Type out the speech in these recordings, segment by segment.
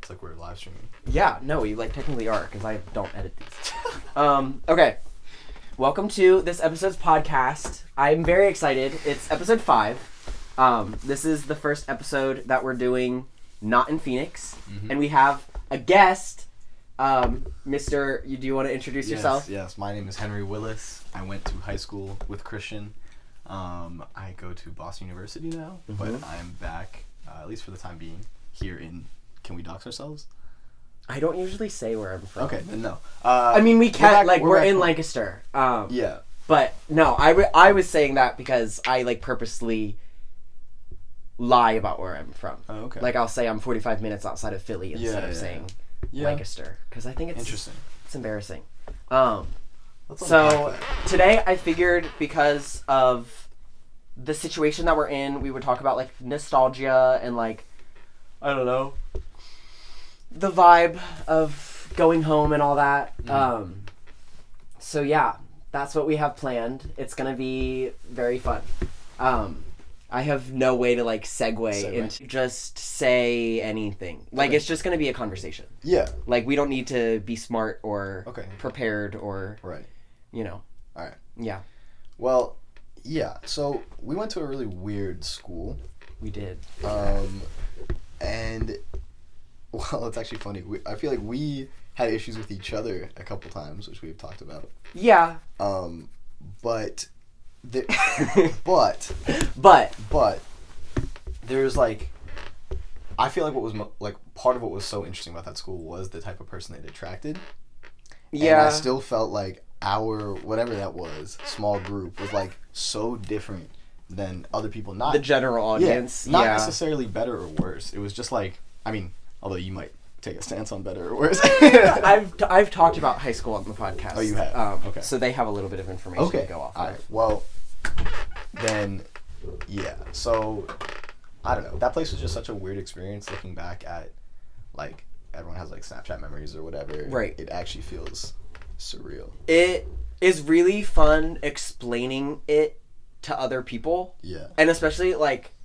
It's like we're live streaming. Yeah, no, we like technically are because I don't edit these. Okay. Welcome to this episode's podcast. I'm very excited. It's episode 5. This is the first episode that we're doing not in Phoenix, and we have a guest. Mr. Do you want to introduce yourself? Yes. My name is Henry Willis. I went to high school with Christian. I go to Boston University now, but I am back, at least for the time being, here in. Can we dox ourselves? I don't usually say where I'm from. Okay, then no. I mean, we can, we're in Lancaster. Yeah. But, no, I was saying that because I, purposely lie about where I'm from. Oh, okay. I'll say I'm 45 minutes outside of Philly instead of saying Lancaster. Because I think it's... Interesting. It's embarrassing. So, today I figured because of the situation that we're in, we would talk about, nostalgia and, I don't know, the vibe of going home and all that. So yeah, that's what we have planned. It's gonna be very fun. I have no way to segue into just say anything. It's just gonna be a conversation. Yeah. We don't need to be smart or prepared or right. All right. Yeah. Well, yeah. So we went to a really weird school. We did. And, well, it's actually funny. I feel like we had issues with each other a couple times, which we've talked about. Yeah. But there's I feel like what was part of what was so interesting about that school was the type of person it attracted. Yeah. And I still felt like our whatever that was small group was so different than other people. Not the general audience. Not necessarily better or worse. It was just although you might take a stance on better or worse. I've talked about high school on the podcast. Oh, you have? Okay. So they have a little bit of information to go off of. Right. Well, then, yeah. So, I don't know. That place was just such a weird experience looking back at, everyone has, Snapchat memories or whatever. Right. It actually feels surreal. It is really fun explaining it to other people. Yeah. And especially,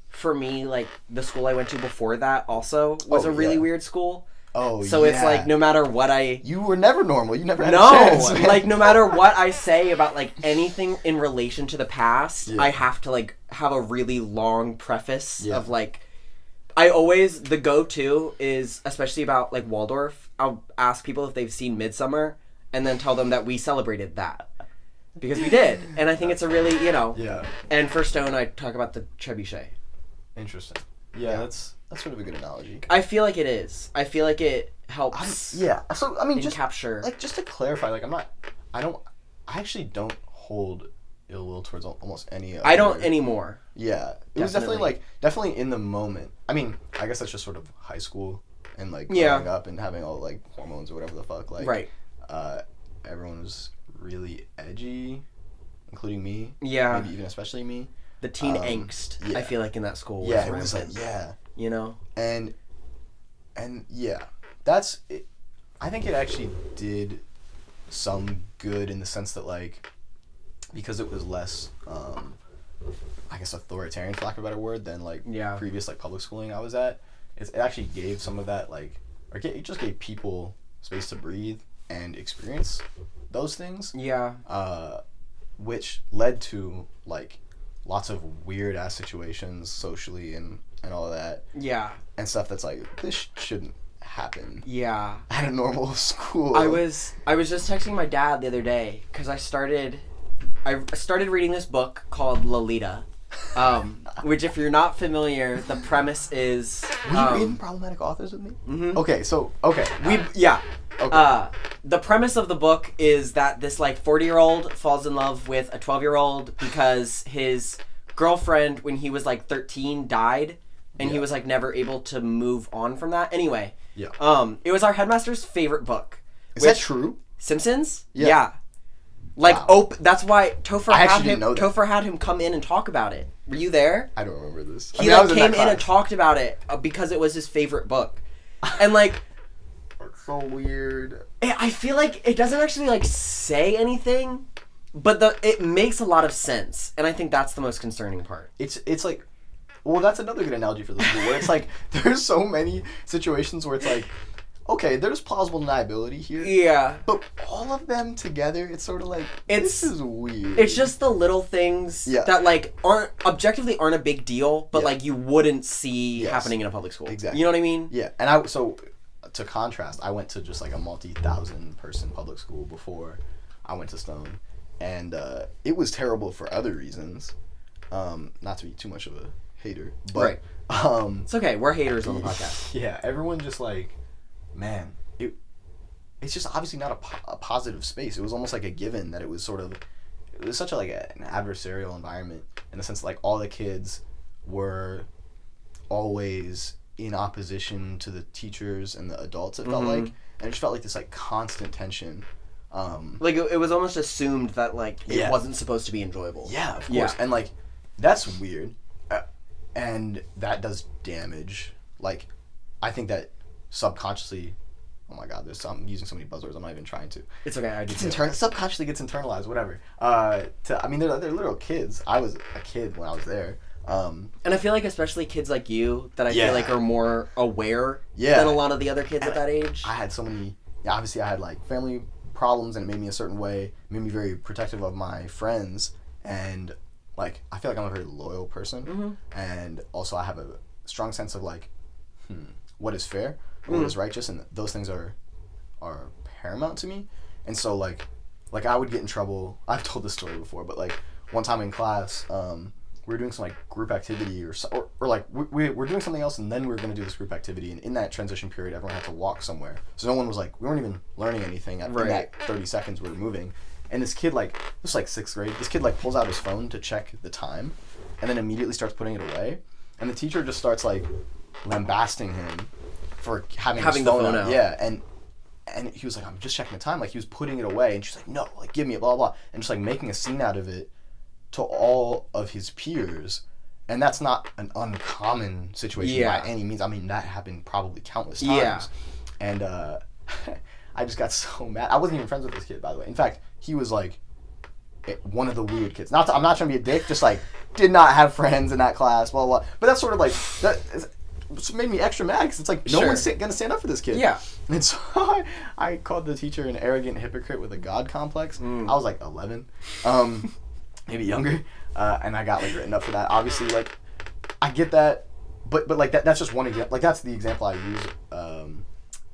for me, the school I went to before that also was a really weird school. Oh, so it's no matter what You were never normal. You never had a chance. No, no matter what I say about, anything in relation to the past, I have to, have a really long preface of, I always, the go-to is, especially about, Waldorf, I'll ask people if they've seen Midsummer, and then tell them that we celebrated that. Because we did. And I think it's a really, Yeah. And for Stone, I talk about the trebuchet. Interesting. Yeah, that's sort of a good analogy. I feel like it is. I feel like it helps. So just capture. Just to clarify, I actually don't hold ill will towards almost any. I don't anymore. Yeah, it was definitely in the moment. I mean, I guess that's just sort of high school and growing up and having all hormones or whatever the fuck. Right. Everyone was really edgy, including me. Yeah. Maybe even especially me. The teen angst, I feel like, in that school was rampant. You know? And yeah, that's it. I think it actually did some good in the sense that, because it was less, I guess, authoritarian, for lack of a better word, than, previous, public schooling I was at. It actually gave some of that, it just gave people space to breathe and experience those things. Yeah. Which led to, lots of weird ass situations socially and all of that. Yeah. And stuff that's this shouldn't happen. Yeah. At a normal school. I was just texting my dad the other day because I started reading this book called Lolita. Which, if you're not familiar, the premise is... Were you reading problematic authors with me? Mm-hmm. Okay, so... Okay. Okay. The premise of the book is that this 40-year-old falls in love with a 12-year-old because his girlfriend, when he was 13, died, and he was never able to move on from that. Anyway, it was our headmaster's favorite book. Is that true? Simpsons? Yeah. Wow. That's why Topher had him come in and talk about it. Were you there? I don't remember this. He came in and talked about it because it was his favorite book, and It's so weird. I feel like it doesn't actually say anything, but it makes a lot of sense, and I think that's the most concerning part. It's well, that's another good analogy for this movie, where it's there's so many situations where it's okay, there's plausible deniability here. Yeah. But all of them together, it's sort of like, this is weird. It's just the little things that, like, aren't a big deal, but, like, you wouldn't see happening in a public school. Exactly. You know what I mean? Yeah. And so, to contrast, I went to just, like, a multi-thousand person public school before I went to Stone. And it was terrible for other reasons. Not to be too much of a hater. But, right. It's okay. We're haters on the podcast. Yeah. Everyone just, like, man, it's just obviously not a positive space. It was almost like a given that it was such an adversarial environment in the sense that, like, all the kids were always in opposition to the teachers and the adults, it felt like, and it just felt like this, like, constant tension. Like, it was almost assumed that, like, it wasn't supposed to be enjoyable. Yeah, of course. And, like, that's weird. And that does damage. Like, I think that subconsciously, oh my god, I'm using so many buzzwords, I'm not even trying to. It's okay, I do too. Subconsciously gets internalized, whatever. They're little kids. I was a kid when I was there. And I feel like especially kids like you, that I feel like are more aware than a lot of the other kids at that age. I had so many, obviously I had, like, family problems, and it made me a certain way, made me very protective of my friends, and, like, I feel like I'm a very loyal person, and also I have a strong sense of, like, what is fair, what is righteous, and those things are paramount to me. And so, like I would get in trouble. I've told this story before, but, like, one time in class, we were doing some, like, group activity or like we were doing something else, and then we were going to do this group activity, and in that transition period everyone had to walk somewhere, so no one was, like, we weren't even learning anything in that 30 seconds we were moving. And this kid, like, this was, like, 6th grade, this kid, like, pulls out his phone to check the time and then immediately starts putting it away, and the teacher just starts, like, lambasting him for having his phone out. Yeah, and he was like, I'm just checking the time, like, he was putting it away, and she's like, no, like, give me it, blah blah, and just, like, making a scene out of it to all of his peers. And that's not an uncommon situation by any means. I mean, that happened probably countless times. Yeah. And I just got so mad. I wasn't even friends with this kid, by the way. In fact, he was, like, one of the weird kids. I'm not trying to be a dick, just, like, did not have friends in that class, blah, blah, blah. But that's sort of, like, it made me extra mad, because it's like, no one's going to stand up for this kid. Yeah. And so I called the teacher an arrogant hypocrite with a god complex. I was, like, 11. Maybe younger, and I got, like, written up for that. Obviously, like, I get that, but like, that's just one example. Like, that's the example I use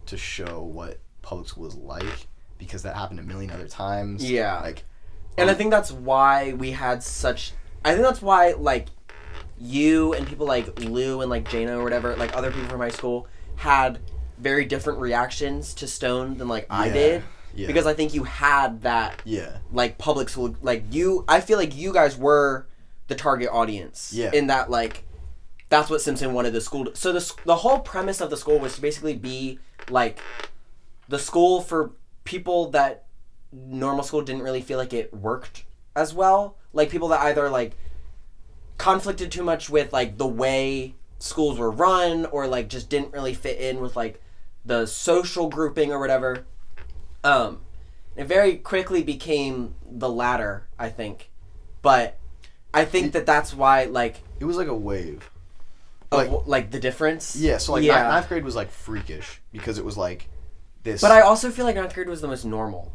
to show what public school is like, because that happened a million other times. Yeah. Like, and I think that's why like, you and people like Lou and, like, Jana or whatever, like, other people from high school had very different reactions to Stone than, like, I did. Yeah. Because I think you had that, like, public school, like, I feel like you guys were the target audience. Yeah. In that, like, that's what Simpson wanted the school to. So the whole premise of the school was to basically be, like, the school for people that normal school didn't really feel like it worked as well. Like, people that either, like, conflicted too much with, like, the way schools were run, or, like, just didn't really fit in with, like, the social grouping or whatever. It very quickly became the latter, I think. But I think that's why, like, it was like a wave. Like the difference? Yeah, so, like, ninth grade was, like, freakish, because it was, like, this... But I also feel like 9th grade was the most normal.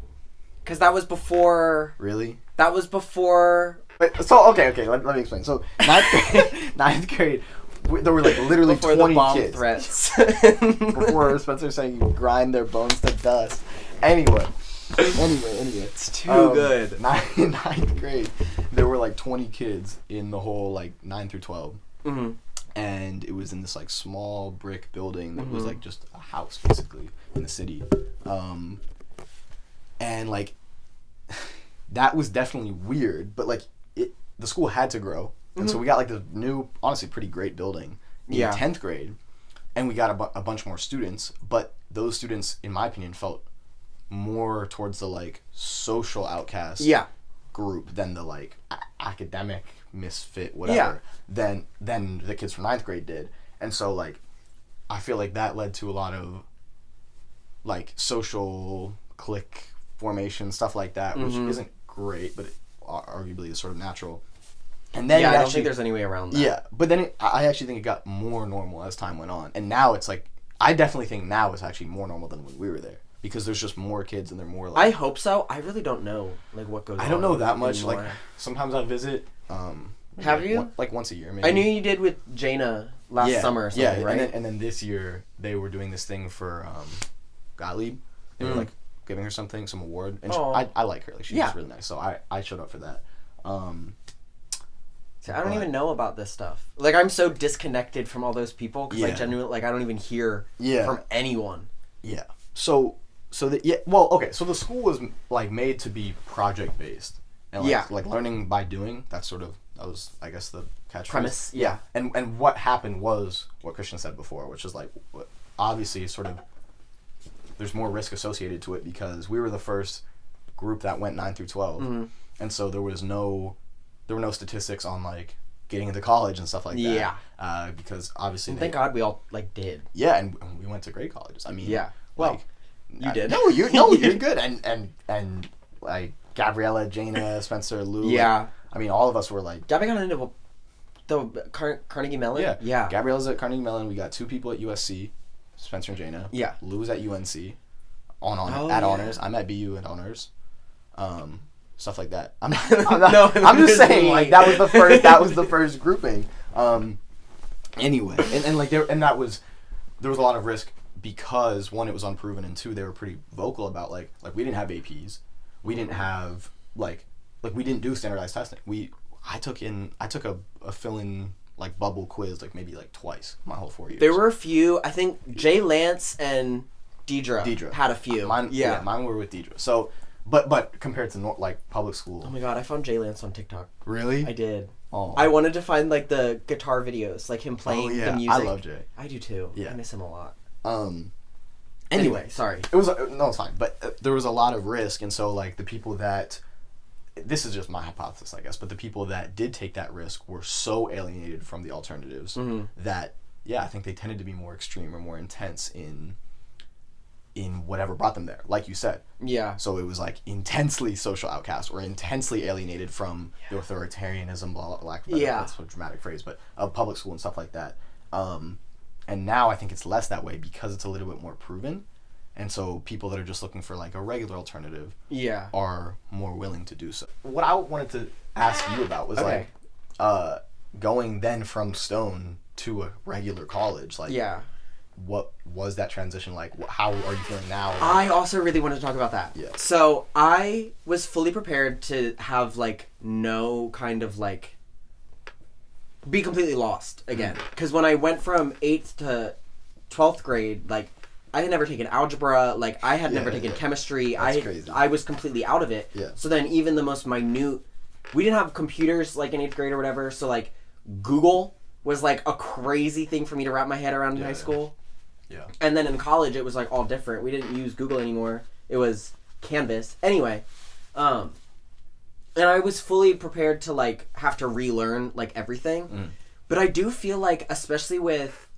Because that was before... Really? That was before... Wait, so, okay, let me explain. So, ninth grade, there were, like, literally before 20 the bomb kids. Threats. Before Spencer saying you grind their bones to dust. Anyway. It's too good. Ninth grade, there were, like, 20 kids in the whole, like, 9 through 12. Mm-hmm. And it was in this, like, small brick building that was, like, just a house, basically, in the city. And, like, that was definitely weird, but, like, the school had to grow. And so we got, like, the new, honestly, pretty great building in 10th grade. And we got a bunch more students, but those students, in my opinion, felt more towards the, like, social outcast group than the, like, academic misfit, whatever, than the kids from 9th grade did. And so, like, I feel like that led to a lot of, like, social clique formation, stuff like that, which isn't great, but it arguably is sort of natural. And then I don't think there's any way around that. Yeah, but then I actually think it got more normal as time went on. And now it's, like, I definitely think now it's actually more normal than when we were there because there's just more kids and they're more I hope so. I really don't know like what goes on. I don't know that much. anymore. Like sometimes I visit. Have you? Like once a year, maybe. I knew you did with Jaina last summer or something, right? And then this year they were doing this thing for Gottlieb. They were like giving her some award, and I like her. Like she's just really nice, so I showed up for that. See, I don't even know about this stuff. Like I'm so disconnected from all those people because I genuinely like I don't even hear from anyone. Yeah. So the school was like made to be project based. And like learning by doing, that was I guess the catchphrase. Premise. Yeah. And what happened was what Christian said before, which is like obviously sort of there's more risk associated to it because we were the first group that went 9 through 12. And so there were no statistics on like getting into college and stuff like that. Yeah. Because obviously thank God we all like did. Yeah, and we went to great colleges. I mean, well, you did. No, you're good. And like Gabriella, Jaina, Spencer, Lou. Yeah. I mean, all of us were like... Gabby got into the Carnegie Mellon? Yeah. Gabriella's at Carnegie Mellon. We got 2 people at USC, Spencer and Jaina. Yeah. Lou's at UNC at honors. I'm at BU at honors. Stuff like that. I'm just saying, like, that was the first grouping. Anyway, and like there was a lot of risk because 1, it was unproven, and 2, they were pretty vocal about like we didn't have APs. We didn't have like we didn't do standardized testing. I took a fill-in like bubble quiz like maybe like twice my whole 4 years. There were a few. I think Jay Lance and Deidre had a few. Mine were with Deidre. So, but compared to like public school. Oh my God, I found Jay Lance on TikTok. Really? I did. Oh. I wanted to find like the guitar videos, like him playing the music. I love Jay. I do too. Yeah. I miss him a lot. Anyway, sorry. It's fine. But there was a lot of risk, and so like the people that, this is just my hypothesis, I guess, but the people that did take that risk were so alienated from the alternatives that I think they tended to be more extreme or more intense in whatever brought them there, like you said. Yeah. So it was like intensely social outcast or intensely alienated from the authoritarianism, blah, blah, blah. That's a dramatic phrase, but of public school and stuff like that. And now I think it's less that way because it's a little bit more proven. And so people that are just looking for like a regular alternative are more willing to do so. What I wanted to ask you about was like going then from Stone to a regular college. Like, what was that transition like? How are you feeling now? I also really wanted to talk about that. Yeah. So I was fully prepared to have like no kind of like be completely lost again. Because when I went from 8th to 12th grade, like I had never taken algebra, like I had never taken chemistry. That's crazy. I was completely out of it. Yeah. So then even the most minute, we didn't have computers like in 8th grade or whatever. So like Google was like a crazy thing for me to wrap my head around in high school. Yeah. And then in college it was like all different. We didn't use Google anymore. It was Canvas. Anyway, and I was fully prepared to like have to relearn like everything. But I do feel like, especially with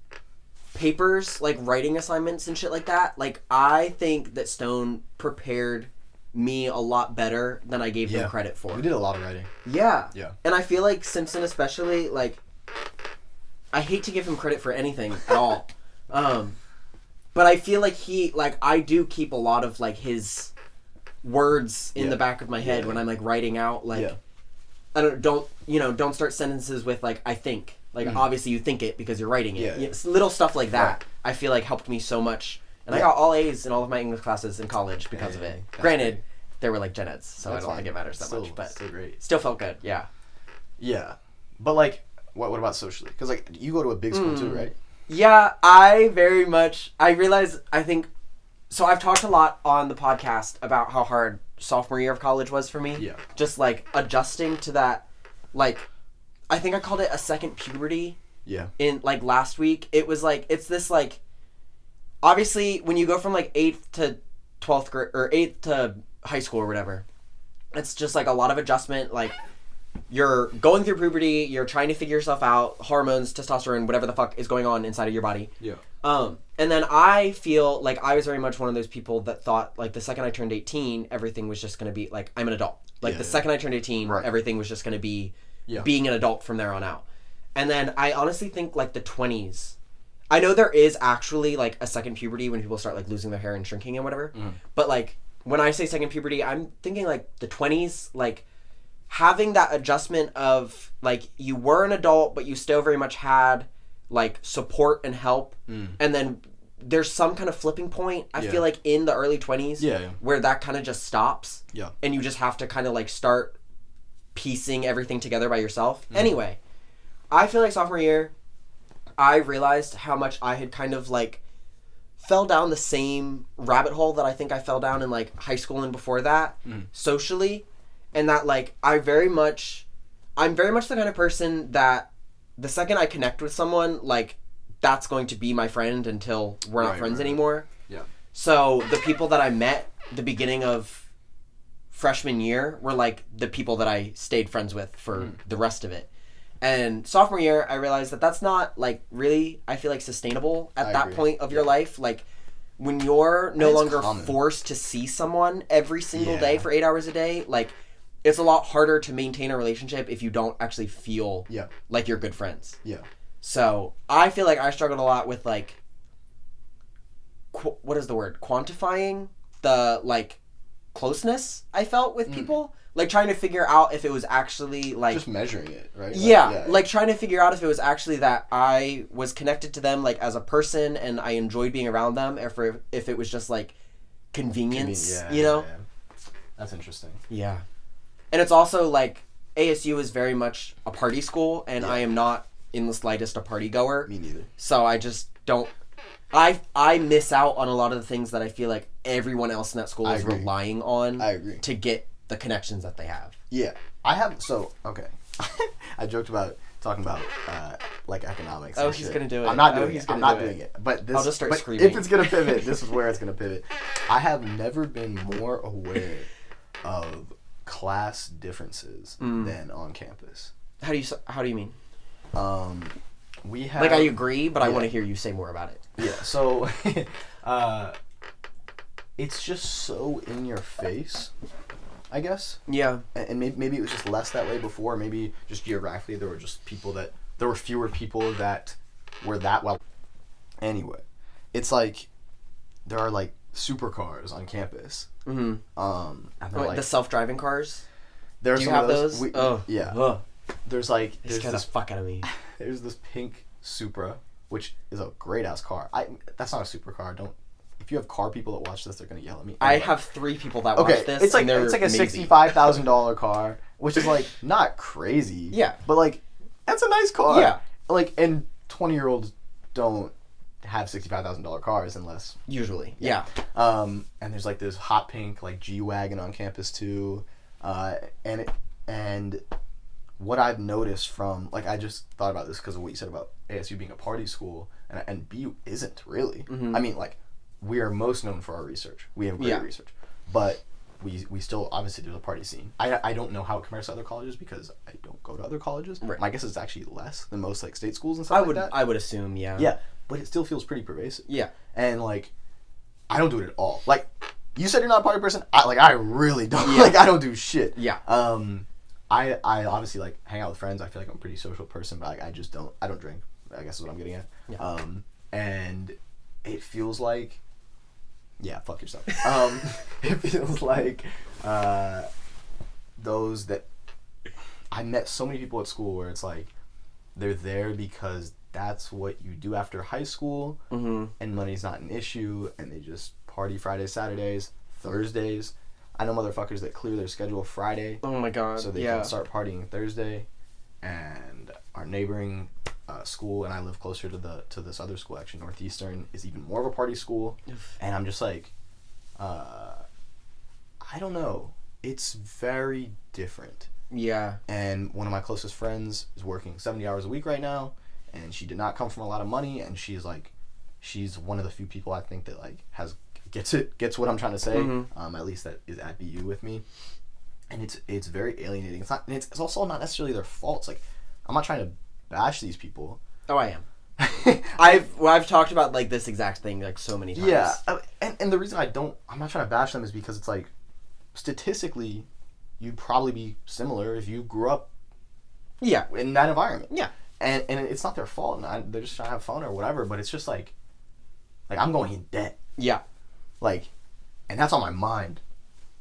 papers, like writing assignments and shit like that, like I think that Stone prepared me a lot better than I gave them credit for. We did a lot of writing. Yeah. Yeah. And I feel like Simpson especially, like, I hate to give him credit for anything at all. But I feel like I do keep a lot of like his words in the back of my head when I'm like writing out like don't start sentences with like I think. Like obviously you think it because you're writing it. Yeah. Little stuff like that I feel like helped me so much. And I got all A's in all of my English classes in college because of it. Granted, they were like gen eds, so I don't think it matters that much, but still great. Still felt good. Yeah. Yeah. But like what about socially? Cuz like you go to a big school too, right? Yeah, I realize, I think, so I've talked a lot on the podcast about how hard sophomore year of college was for me. Yeah. Just, like, adjusting to that, like, I think I called it a second puberty. Yeah. In, like, last week. It was, like, it's this, like, obviously, when you go from, like, 8th to 12th grade, or 8th to high school or whatever, it's just, like, a lot of adjustment, like, you're going through puberty, you're trying to figure yourself out, hormones, testosterone, whatever the fuck is going on inside of your body. Yeah. And then I feel like I was very much one of those people that thought, like, the second I turned 18, everything was just going to be, like, I'm an adult. Like, the second I turned 18, everything was just going to be being an adult from there on out. And then I honestly think, like, the 20s, I know there is actually like a second puberty when people start like losing their hair and shrinking and whatever. But like when I say second puberty, I'm thinking like the 20s, like having that adjustment of like you were an adult but you still very much had like support and help, and then there's some kind of flipping point, I feel like, in the early 20s where that kind of just stops, and you just have to kind of like start piecing everything together by yourself. Anyway, I feel like sophomore year I realized how much I had kind of like fell down the same rabbit hole that I think I fell down in like high school and before that, socially, and that like I'm very much the kind of person that the second I connect with someone, like that's going to be my friend until we're not friends anymore. Yeah. So the people that I met the beginning of freshman year were like the people that I stayed friends with for the rest of it. And sophomore year, I realized that that's not like really, I feel like, sustainable at that point of your life. Like when you're no longer forced to see someone every single day for 8 hours a day, like it's a lot harder to maintain a relationship if you don't actually feel like you're good friends. Yeah. So I feel like I struggled a lot with like, what is the word? Quantifying the like closeness I felt with people. Like trying to figure out if it was actually like... Just measuring it, right? Like trying to figure out if it was actually that I was connected to them like as a person and I enjoyed being around them, or if it was just like convenience, you know? Yeah. That's interesting. Yeah. And it's also like ASU is very much a party school, and I am not in the slightest a party goer. Me neither. So I just don't... I miss out on a lot of the things that I feel like everyone else in that school is relying on to get the connections that they have. Yeah. I have... So, okay. I joked about talking about like economics. Oh, he's going to do it. I'm not doing it. I'm not doing it. But this, I'll just start screaming. If it's going to pivot, this is where it's going to pivot. I have never been more aware of class differences than on campus. How do you mean? We have... Like, I agree, but I want to hear you say more about it. Yeah, so... it's just so in your face, I guess. Yeah. And maybe it was just less that way before. Maybe just geographically there were just there were fewer people that were that well. Anyway, it's like there are like supercars on campus. Mm-hmm. And they're like, the self-driving cars? There's Do you have those? Yeah. Ugh. There's like... This scared the fuck out of me. There's this pink Supra, which is a great-ass car. That's not a supercar. If you have car people that watch this, they're going to yell at me. Anyway. I have 3 people that watch this. It's like a amazing. $65,000 car, which is like not crazy. Yeah. But like, that's a nice car. Yeah. Like, and 20-year-olds don't have $65,000 cars unless... Usually. Yeah. And there's like this hot pink like G-Wagon on campus too. And what I've noticed from, like, I just thought about this because of what you said about ASU being a party school, and BU isn't really. I mean, like, we are most known for our research. We have great research. But we still, obviously, there's a party scene. I don't know how it compares to other colleges because I don't go to other colleges. Right. My guess is actually less than most, like, state schools and stuff like that. I would assume, yeah. Yeah, but it still feels pretty pervasive. Yeah. And, like, I don't do it at all. Like, you said you're not a party person. I really don't. Like, I don't do shit. Yeah. I obviously like hang out with friends. I feel like I'm a pretty social person, but like, I don't drink, I guess is what I'm getting at. Yeah. And it feels like, yeah, fuck yourself. It feels like those that I met so many people at school where it's like they're there because that's what you do after high school, and money's not an issue, and they just party Fridays, Saturdays, Thursdays. I know motherfuckers that clear their schedule Friday. Oh my god. So they can start partying Thursday. And our neighboring school, and I live closer to this other school, actually, Northeastern, is even more of a party school. And I'm just like, I don't know. It's very different. Yeah. And one of my closest friends is working 70 hours a week right now, and she did not come from a lot of money, and she's one of the few people I think that like gets what I'm trying to say, at least that is at BU with me, and it's very alienating. It's also not necessarily their fault. It's like, I'm not trying to bash these people. Oh, I am. I've talked about like this exact thing like so many times. Yeah, and the reason I'm not trying to bash them is because it's like, statistically, you'd probably be similar if you grew up in that environment. Yeah. and it's not their fault. And they're just trying to have fun or whatever. But it's just like I'm going in debt. Yeah. Like, and that's on my mind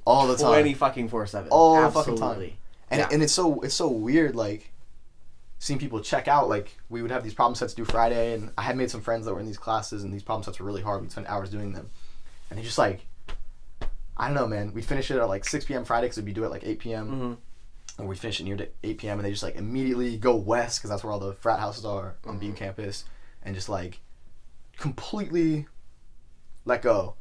all the time. 24/7. All Absolutely. the fucking time. And it's so weird, like, seeing people check out. Like, we would have these problem sets due Friday, and I had made some friends that were in these classes, and these problem sets were really hard. We'd spend hours doing them. And they just, like, I don't know, man. We'd finish it at, like, 6 p.m. Friday, because it'd be due at, like, 8 p.m. Mm-hmm. And we'd finish it near 8 p.m., and they just, like, immediately go west, because that's where all the frat houses are on BU campus, and just, like, completely let go.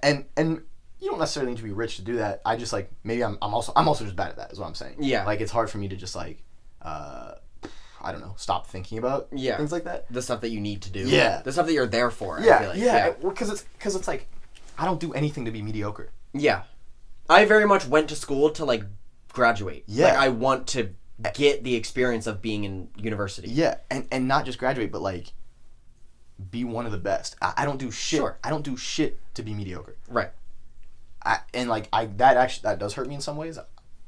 And you don't necessarily need to be rich to do that. I just, like, maybe I'm also just bad at that, is what I'm saying. Yeah. Like, it's hard for me to just, like, I don't know, stop thinking about things like that. The stuff that you need to do. Yeah. The stuff that you're there for, Yeah, I feel like. yeah. Because it's, like, I don't do anything to be mediocre. Yeah. I very much went to school to, like, graduate. Yeah. Like, I want to get the experience of being in university. Yeah, and not just graduate, but, like, be one of the best. I don't do shit. Sure. I don't do shit to be mediocre. Right. That does hurt me in some ways.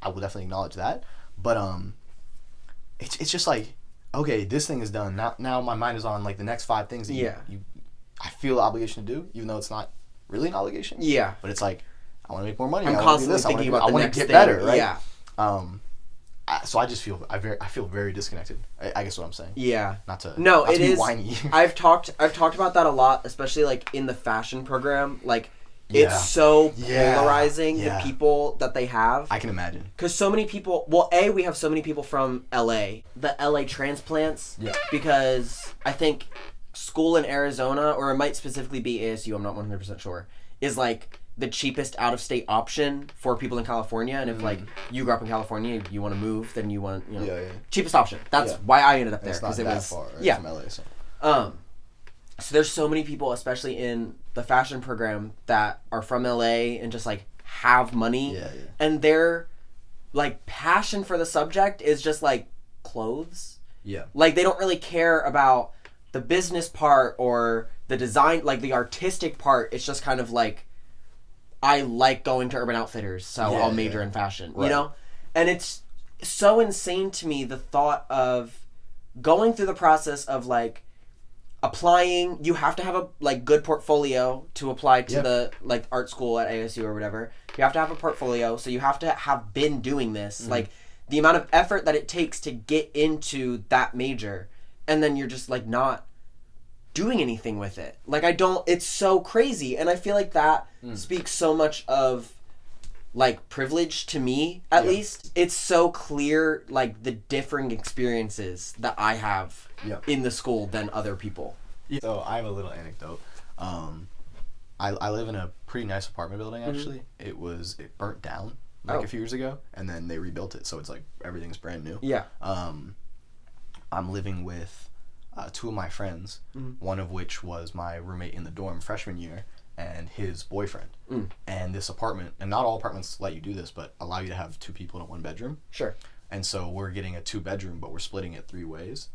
I will definitely acknowledge that. But it's just like, okay, this thing is done. Now my mind is on, like, the next 5 things that I feel the obligation to do, even though it's not really an obligation. Yeah. But it's like, I want to make more money. I'm I constantly want to do this. thinking about the next get thing. better, right? Yeah. So I just feel I feel very disconnected. I guess what I'm saying. Yeah. Not to it be is whiny. I've talked about that a lot, especially, like, in the fashion program. Like, it's so polarizing, the people that they have. I can imagine. Because so many people, we have so many people from LA, the LA transplants. Yeah. Because I think school in Arizona, or it might specifically be ASU, I'm not 100% sure, is, like, the cheapest out-of-state option for people in California. And if, like, you grew up in California, you want to move, then you want, cheapest option. That's why I ended up there. It's not it that was far from LA. So. So there's so many people, especially in the fashion program, that are from LA and just, like, have money. Yeah. And their, like, passion for the subject is just, like, clothes. Yeah. Like, they don't really care about the business part or the design, like, the artistic part. It's just kind of like, I like going to Urban Outfitters, so I'll major in fashion, you know? And it's so insane to me, the thought of going through the process of, like, applying. You have to have a, like, good portfolio to apply to the, like, art school at ASU or whatever. You have to have a portfolio, so you have to have been doing this. Like, the amount of effort that it takes to get into that major, and then you're just, like, not doing anything with it. Like, it's so crazy, and I feel like that speaks so much of, like, privilege to me, at least. It's so clear, like, the differing experiences that I have in the school than other people. So I have a little anecdote. I live in a pretty nice apartment building, actually. It burnt down a few years ago, and then they rebuilt it, so it's like everything's brand new. Yeah. I'm living with 2 of my friends, one of which was my roommate in the dorm freshman year, and his boyfriend. And this apartment, and not all apartments let you do this, but allow you to have 2 people in a 1 bedroom. Sure. And so we're getting a 2 bedroom, but we're splitting it 3 ways.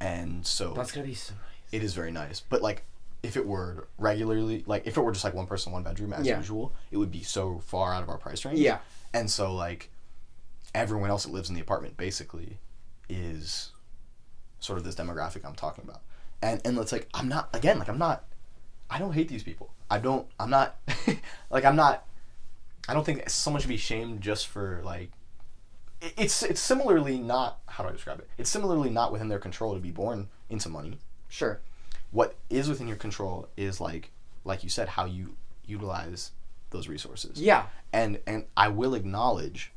And so That's gonna be so nice. It is very nice. But, like, if it were regularly, like, if it were just, like, 1 person, 1 bedroom as usual, it would be so far out of our price range. Yeah. And so, like, everyone else that lives in the apartment basically is sort of this demographic I'm talking about. And it's like, I don't hate these people. I don't think someone should be shamed just for, like, it's similarly not, how do I describe it? It's similarly not within their control to be born into money. Sure. What is within your control is, like you said, how you utilize those resources. Yeah. And I will acknowledge,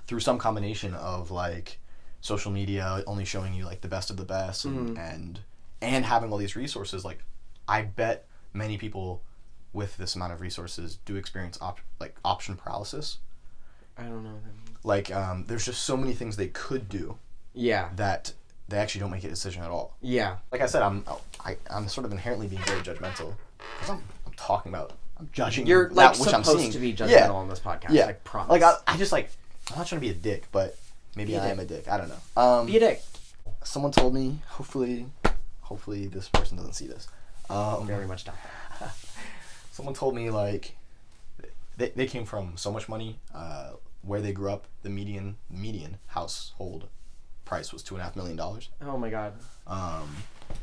through some combination of, like, social media only showing you, like, the best of the best, and having all these resources, like, I bet many people with this amount of resources do experience option paralysis. I don't know what that means. Like, there's just so many things they could do. Yeah. That they actually don't make a decision at all. Yeah. Like I said, I'm sort of inherently being very judgmental, because I'm judging. You're, like, which I'm supposed seeing. to be judgmental on this podcast. Yeah. I promise. Like, I just, like, I'm not trying to be a dick, but maybe I am a dick. I don't know. Be a dick. Someone told me, hopefully this person doesn't see this. Very much doubt that. Someone told me, like, they came from so much money, where they grew up, the median household price was $2.5 million. Oh my god.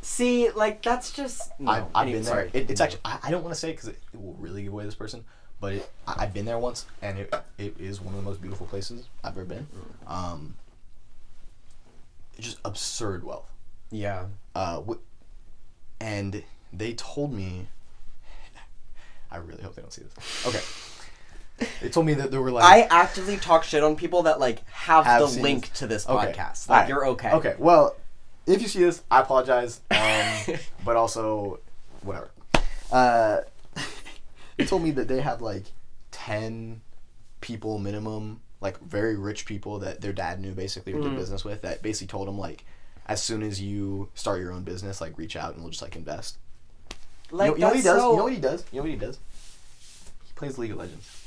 See, like, that's just... No. I've been there. It's actually... I don't want to say it because it will really give away this person, but I've been there once, and it is one of the most beautiful places I've ever been. It's just absurd wealth. Yeah. And they told me... I really hope they don't see this. Okay. They told me that there were like... I actively talk shit on people that like have the link to this okay. podcast. Like, you're okay. Okay, well, if you see this, I apologize. But also, whatever. They told me that they have like 10 people minimum, like very rich people that their dad knew basically or did business with, that basically told them like, as soon as you start your own business, like reach out and we'll just like invest. Like, you know what he does? You know what he does? You know what he does? He plays League of Legends.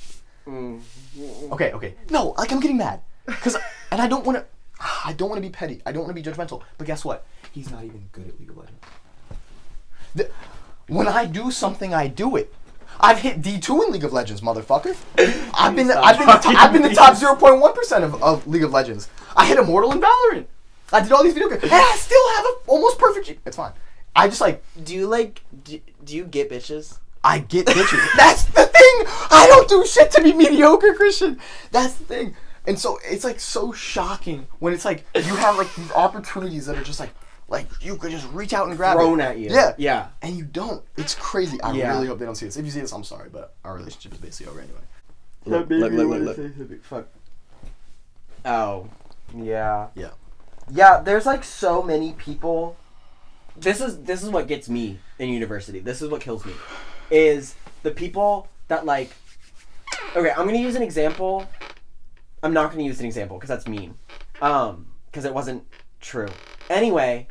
Okay. No, like I'm getting mad, and I don't want to be petty. I don't want to be judgmental. But guess what? He's not even good at League of Legends. When I do something, I do it. I've hit D2 in League of Legends, motherfucker. I've been the top 0.1% of League of Legends. I hit Immortal in Valorant. I did all these video games, and I still have an almost perfect. It's fine. I just like. Do you get bitches? I get bitches. That's the thing. I don't do shit to be mediocre, Christian. That's the thing. And so it's like so shocking when it's like you have like these opportunities that are just like you could just reach out and grab thrown it. at you. Yeah. And you don't. It's crazy. I really hope they don't see this. If you see this, I'm sorry, but our relationship is basically over anyway. Look. Fuck. Oh. Yeah. Yeah. Yeah. There's like so many people. This is what gets me in university. This is what kills me. Is the people that like... Okay, I'm going to use an example. I'm not going to use an example because that's mean. Because it wasn't true. Anyway,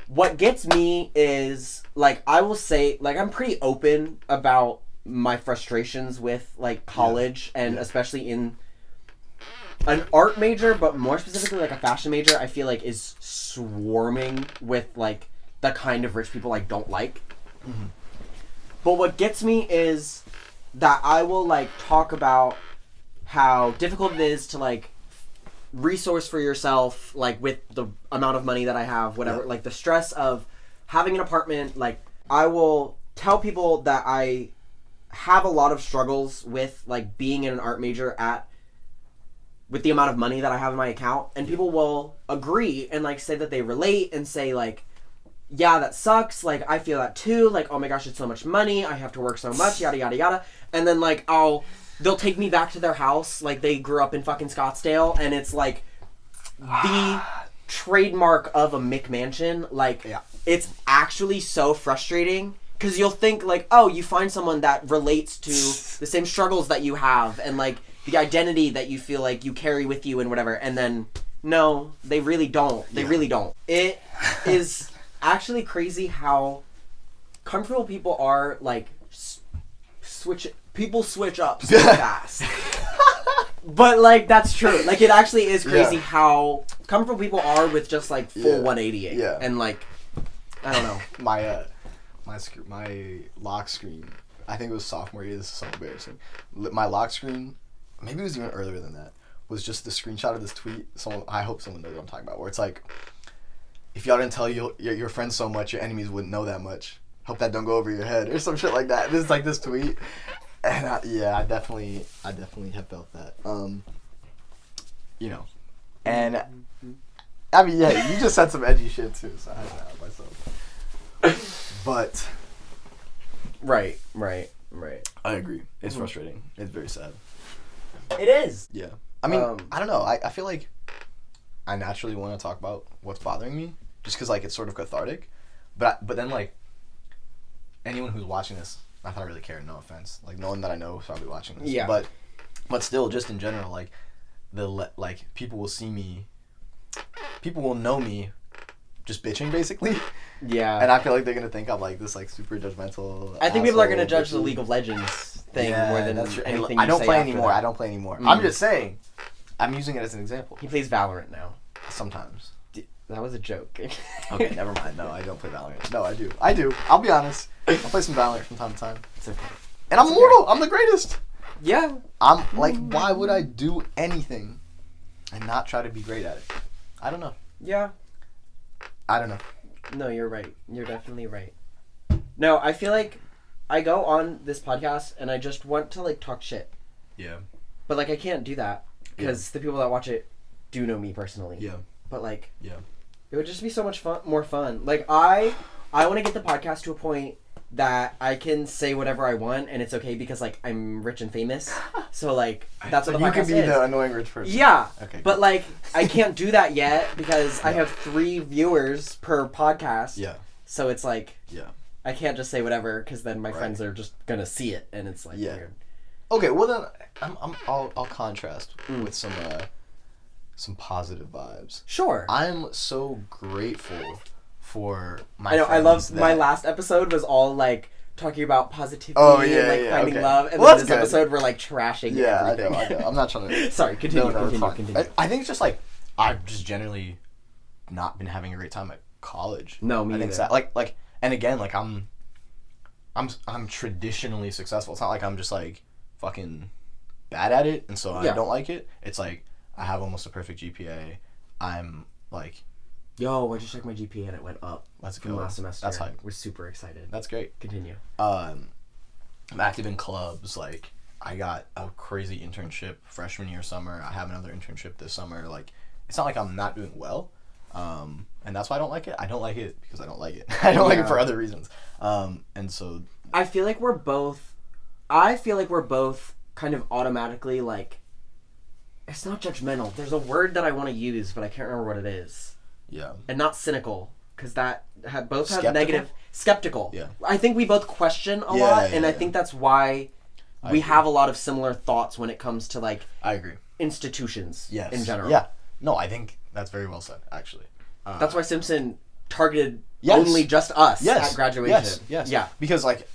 what gets me is, like, I will say, like, I'm pretty open about my frustrations with, like, college and especially in an art major, but more specifically, like, a fashion major, I feel like is swarming with, like, the kind of rich people I don't like. Mm-hmm. But what gets me is that I will, like, talk about how difficult it is to, like, resource for yourself, like, with the amount of money that I have, whatever. Yeah. Like, the stress of having an apartment. Like, I will tell people that I have a lot of struggles with, like, being in an art major with the amount of money that I have in my account. And people will agree and, like, say that they relate and say, like, yeah, that sucks, like, I feel that too, like, oh my gosh, it's so much money, I have to work so much, yada, yada, yada, and then, like, they'll take me back to their house, like, they grew up in fucking Scottsdale, and it's, like, the trademark of a McMansion, like, it's actually so frustrating, because you'll think, like, oh, you find someone that relates to the same struggles that you have, and, like, the identity that you feel like you carry with you and whatever, and then, no, they really don't, It is actually crazy how comfortable people are, like, people switch up so fast. But, like, that's true. Like, it actually is crazy how comfortable people are with just, like, full 188. Yeah. And, like, I don't know. My lock screen, I think it was sophomore year, this is so embarrassing. My lock screen, maybe it was even earlier than that, was just the screenshot of this tweet. I hope someone knows what I'm talking about, where it's like, if y'all didn't tell your friends so much, your enemies wouldn't know that much. Hope that don't go over your head, or some shit like that. This is like this tweet, and I definitely have felt that. You know, and I mean, yeah, you just said some edgy shit too, so I had to help myself. But right. I agree. It's frustrating. It's very sad. It is. Yeah. I mean, I don't know. I feel like I naturally want to talk about what's bothering me, just because, like, it's sort of cathartic. But then, like, anyone who's watching this, not that I really care, no offense. Like, no one that I know is probably watching this. Yeah. But still, just in general, like, people will see me, people will know me just bitching, basically. Yeah. And I feel like they're going to think I'm, like, this, like, super judgmental I think people are going to judge the League of Legends thing more than anything I don't say play after anymore. that. I don't play anymore. I'm just saying. I'm using it as an example. He plays Valorant now. Sometimes. That was a joke. Okay, never mind. No, I don't play Valorant. No, I do. I'll be honest. I'll play some Valorant from time to time. It's okay. And I'm immortal. I'm the greatest. Yeah. I'm like, why would I do anything and not try to be great at it? I don't know. Yeah. I don't know. No, you're right. You're definitely right. No, I feel like I go on this podcast and I just want to like talk shit. Yeah. But like I can't do that because the people that watch it do know me personally. Yeah. But like Yeah. it would just be so much more fun. Like I want to get the podcast to a point that I can say whatever I want and it's okay because like I'm rich and famous. So like that's what the you podcast can be is. the annoying rich person. Yeah. Okay. But like I can't do that yet because I have 3 viewers per podcast. Yeah. So it's like Yeah. I can't just say whatever because then my friends are just gonna see it and it's like weird. Okay, well then I'll contrast with some positive vibes. Sure. I'm so grateful for my I know. I friends love that... my last episode was all like talking about positivity and like finding love, and well, then this good. episode we're like trashing everything. I know. I'm not trying to. Sorry, continue. It's fine. Continue. I think it's just like I've just generally not been having a great time at college. No, me I think either. like and again like I'm traditionally successful. It's not like I'm just like fucking bad at it and so I don't like it. It's like I have almost a perfect GPA. I'm like, Yo, I just checked my GPA and it went up. Let's from go. last semester. That's hype. We're super excited. That's great. Continue. I'm active in clubs. Like I got a crazy internship freshman year summer. I have another internship this summer. Like it's not like I'm not doing well. And that's why I don't like it. I don't like it because I don't like it. I don't like it for other reasons. And so I feel like we're both kind of automatically like, it's not judgmental. There's a word that I want to use, but I can't remember what it is. Yeah. And not cynical, because that both have Skeptical? negative. Skeptical. Yeah. I think we both question a Yeah, lot, yeah, and I yeah. think that's why I we agree. have a lot of similar thoughts when it comes to like I agree. institutions Yes. in general. Yeah. No, I think that's very well said, actually. That's why Simpson targeted Yes. only just us Yes. at graduation. Yes. Yeah. Because like,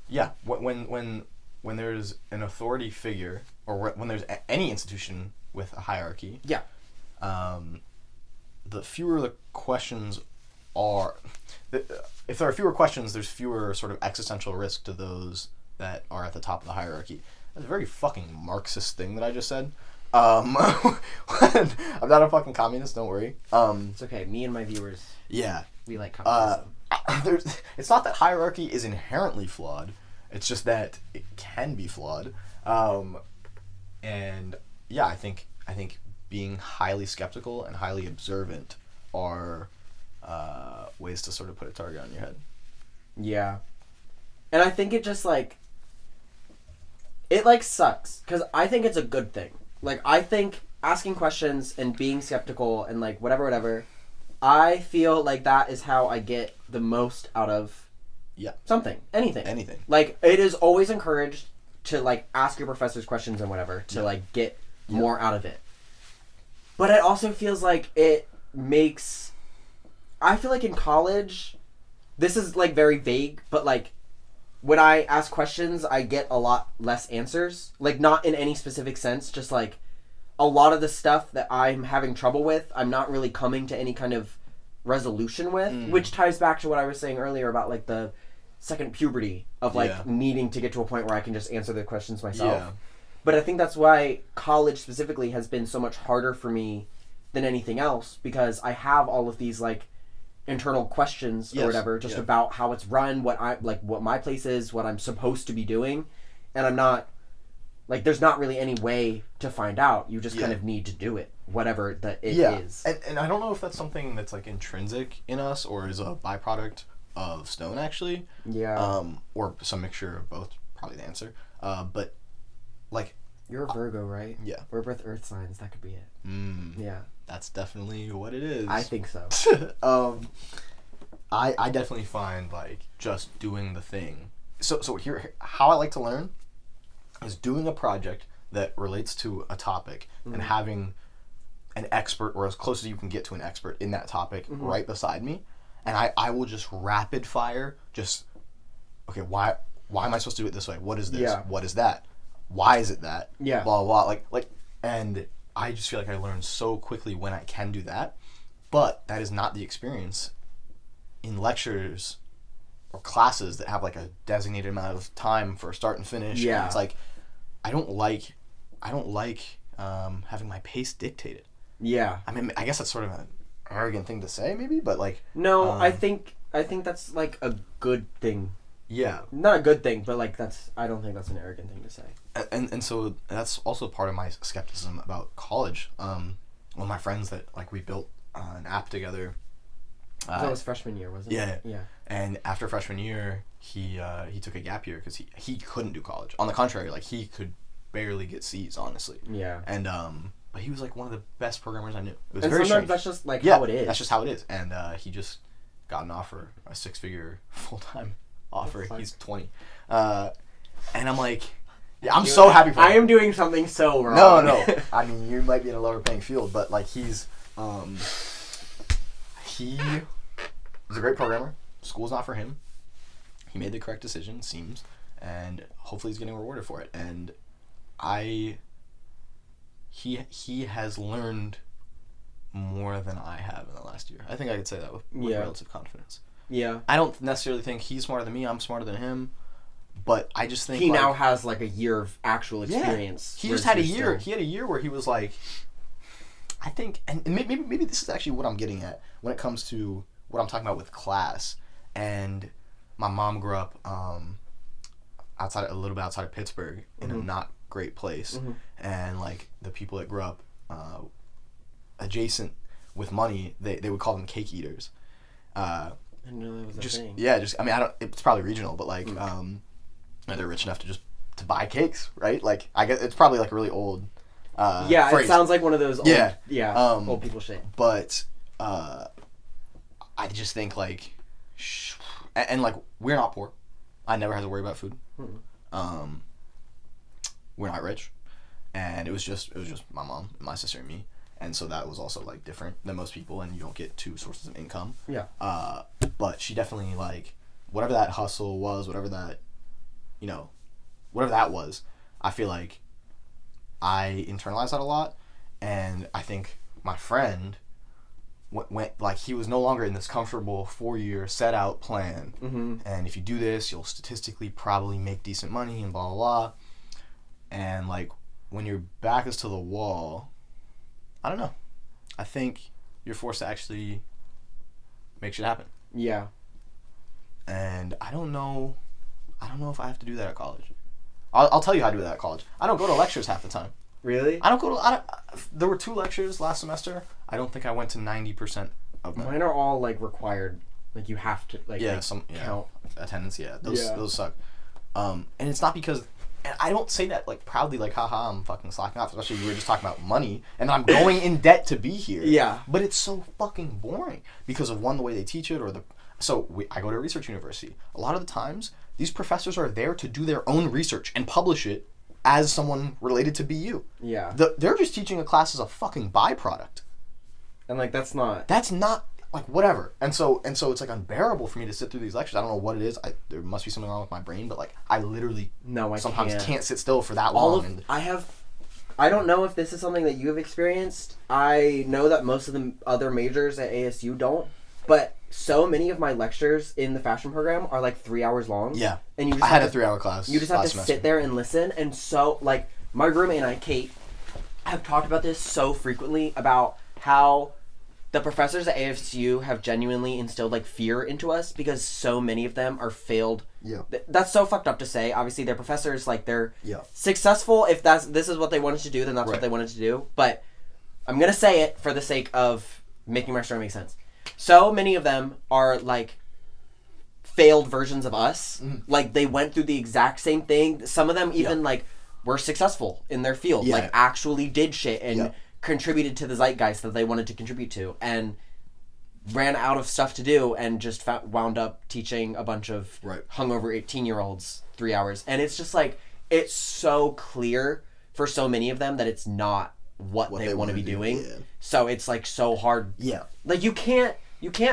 yeah, when there's an authority figure or when there's any institution with a hierarchy, Yeah. the fewer the questions are, if there are fewer questions, there's fewer sort of existential risk to those that are at the top of the hierarchy. That's a very fucking Marxist thing that I just said. I'm not a fucking communist, don't worry. It's okay. Me and my viewers, Yeah. we like communism. It's not that hierarchy is inherently flawed. It's just that it can be flawed. And yeah, I think being highly skeptical and highly observant are ways to sort of put a target on your head. Yeah. And I think it just like, it like sucks because I think it's a good thing. Like I think asking questions and being skeptical and like whatever, I feel like that is how I get the most out of something, anything. Like it is always encouraged to like ask your professors questions and whatever to like get more out of it. But it also feels like it makes, I feel like in college, this is like very vague, but like when I ask questions, I get a lot less answers. Like not in any specific sense, just like a lot of the stuff that I'm having trouble with, I'm not really coming to any kind of resolution with, which ties back to what I was saying earlier about like the second puberty of like needing to get to a point where I can just answer the questions myself. Yeah. But I think that's why college specifically has been so much harder for me than anything else, because I have all of these like internal questions or whatever just about how it's run, what my place is, what I'm supposed to be doing, and I'm not like, there's not really any way to find out. You just kind of need to do it, whatever that it is. And I don't know if that's something that's like intrinsic in us or is a byproduct of Stone actually. Yeah. Or some mixture of both, probably the answer. But like, You're a Virgo, right? Yeah. We're both earth signs, that could be it. Yeah. That's definitely what it is. I think so. I definitely find like just doing the thing. So here, how I like to learn is doing a project that relates to a topic and having an expert or as close as you can get to an expert in that topic right beside me, and I will just rapid fire okay, why am I supposed to do it this way? What is this? Yeah. What is that? Why is it that? Yeah. Blah blah like and I just feel like I learn so quickly when I can do that, but that is not the experience in lectures or classes that have like a designated amount of time for start and finish. Yeah. And it's like I don't like having my pace dictated. Yeah. I mean, I guess that's sort of an arrogant thing to say, maybe, but like. No, I think that's like a good thing. Yeah. Not a good thing, but like I don't think that's an arrogant thing to say. And so that's also part of my skepticism about college. One of my friends that like we built an app together. That was freshman year, wasn't it? Yeah. And after freshman year, he took a gap year because he couldn't do college. On the contrary, like he could barely get C's, honestly. Yeah. And but he was like one of the best programmers I knew. It was and very sometimes strange. that's just like how it is. That's just how it is. And he just got an offer, a 6-figure full-time offer. He's 20. And I'm like, yeah, I'm so happy for him. I am doing something so wrong. No. I mean, you might be in a lower paying field, but like he was a great programmer. School's not for him. He made the correct decision, seems, and hopefully he's getting rewarded for it. And he has learned more than I have in the last year. I think I could say that with relative confidence. Yeah. I don't necessarily think he's smarter than me. I'm smarter than him. But I just think he now has like a year of actual experience. Yeah. He just had a year. He had a year where he was like, I think, and maybe this is actually what I'm getting at when it comes to what I'm talking about with class. And my mom grew up a little bit outside of Pittsburgh in a not great place, and like the people that grew up adjacent with money, they would call them cake eaters. I didn't know that was a thing. Yeah, I mean, it's probably regional, but like they're rich enough to buy cakes, right? Like I guess it's probably like a really old. Phrase. It sounds like one of those old, old people shit. But I just think like, and like we're not poor. I never had to worry about food. We're not rich, and it was just my mom, my sister, and me, and so that was also like different than most people, and you don't get two sources of income. Yeah. But she definitely like whatever that hustle was, whatever that was, I feel like I internalized that a lot, and I think my friend went like he was no longer in this comfortable 4-year set out plan, and if you do this, you'll statistically probably make decent money and blah blah blah, and like when your back is to the wall, I don't know, I think you're forced to actually make shit happen. Yeah. And I don't know if I have to do that at college. I'll tell you how to do that at college. I don't go to lectures half the time. Really? There were 2 lectures last semester. I don't think I went to 90% of them. Mine are all like required. Like you have to count attendance. Yeah, those suck. And it's not because, and I don't say that like proudly, like haha, I'm fucking slacking off. Especially we were just talking about money, and I'm going in debt to be here. Yeah. But it's so fucking boring because of the way they teach it, I go to a research university. A lot of the times, these professors are there to do their own research and publish it as someone related to BU. Yeah. They're just teaching a class as a fucking byproduct. And like that's not like whatever. And so it's like unbearable for me to sit through these lectures. I don't know what it is. There must be something wrong with my brain, but like I literally sometimes can't sit still for that long. I don't know if this is something that you have experienced. I know that most of the other majors at ASU don't, but so many of my lectures in the fashion program are like 3 hours long. Yeah. And I had a 3-hour class. You just have to sit there and listen. And so, like, my roommate and I, Kate, have talked about this so frequently about how the professors at ASU have genuinely instilled, like, fear into us because so many of them are failed. Yeah. That's so fucked up to say. Obviously, they're professors. Like, they're successful. If this is what they wanted to do, then that's what they wanted to do. But I'm going to say it for the sake of making my story make sense. So many of them are like failed versions of us. Like they went through the exact same thing. Some of them even like were successwound in their field. Like actually did shit and contributed to the zeitgeist that they wanted to contribute to, and ran out of stuff to do and just wound up teaching a bunch of hungover 18-year-olds 3 hours. And it's just like it's so clear for so many of them that it's not what they want to be doing. Yeah. So it's like so hard. Yeah. Like you can't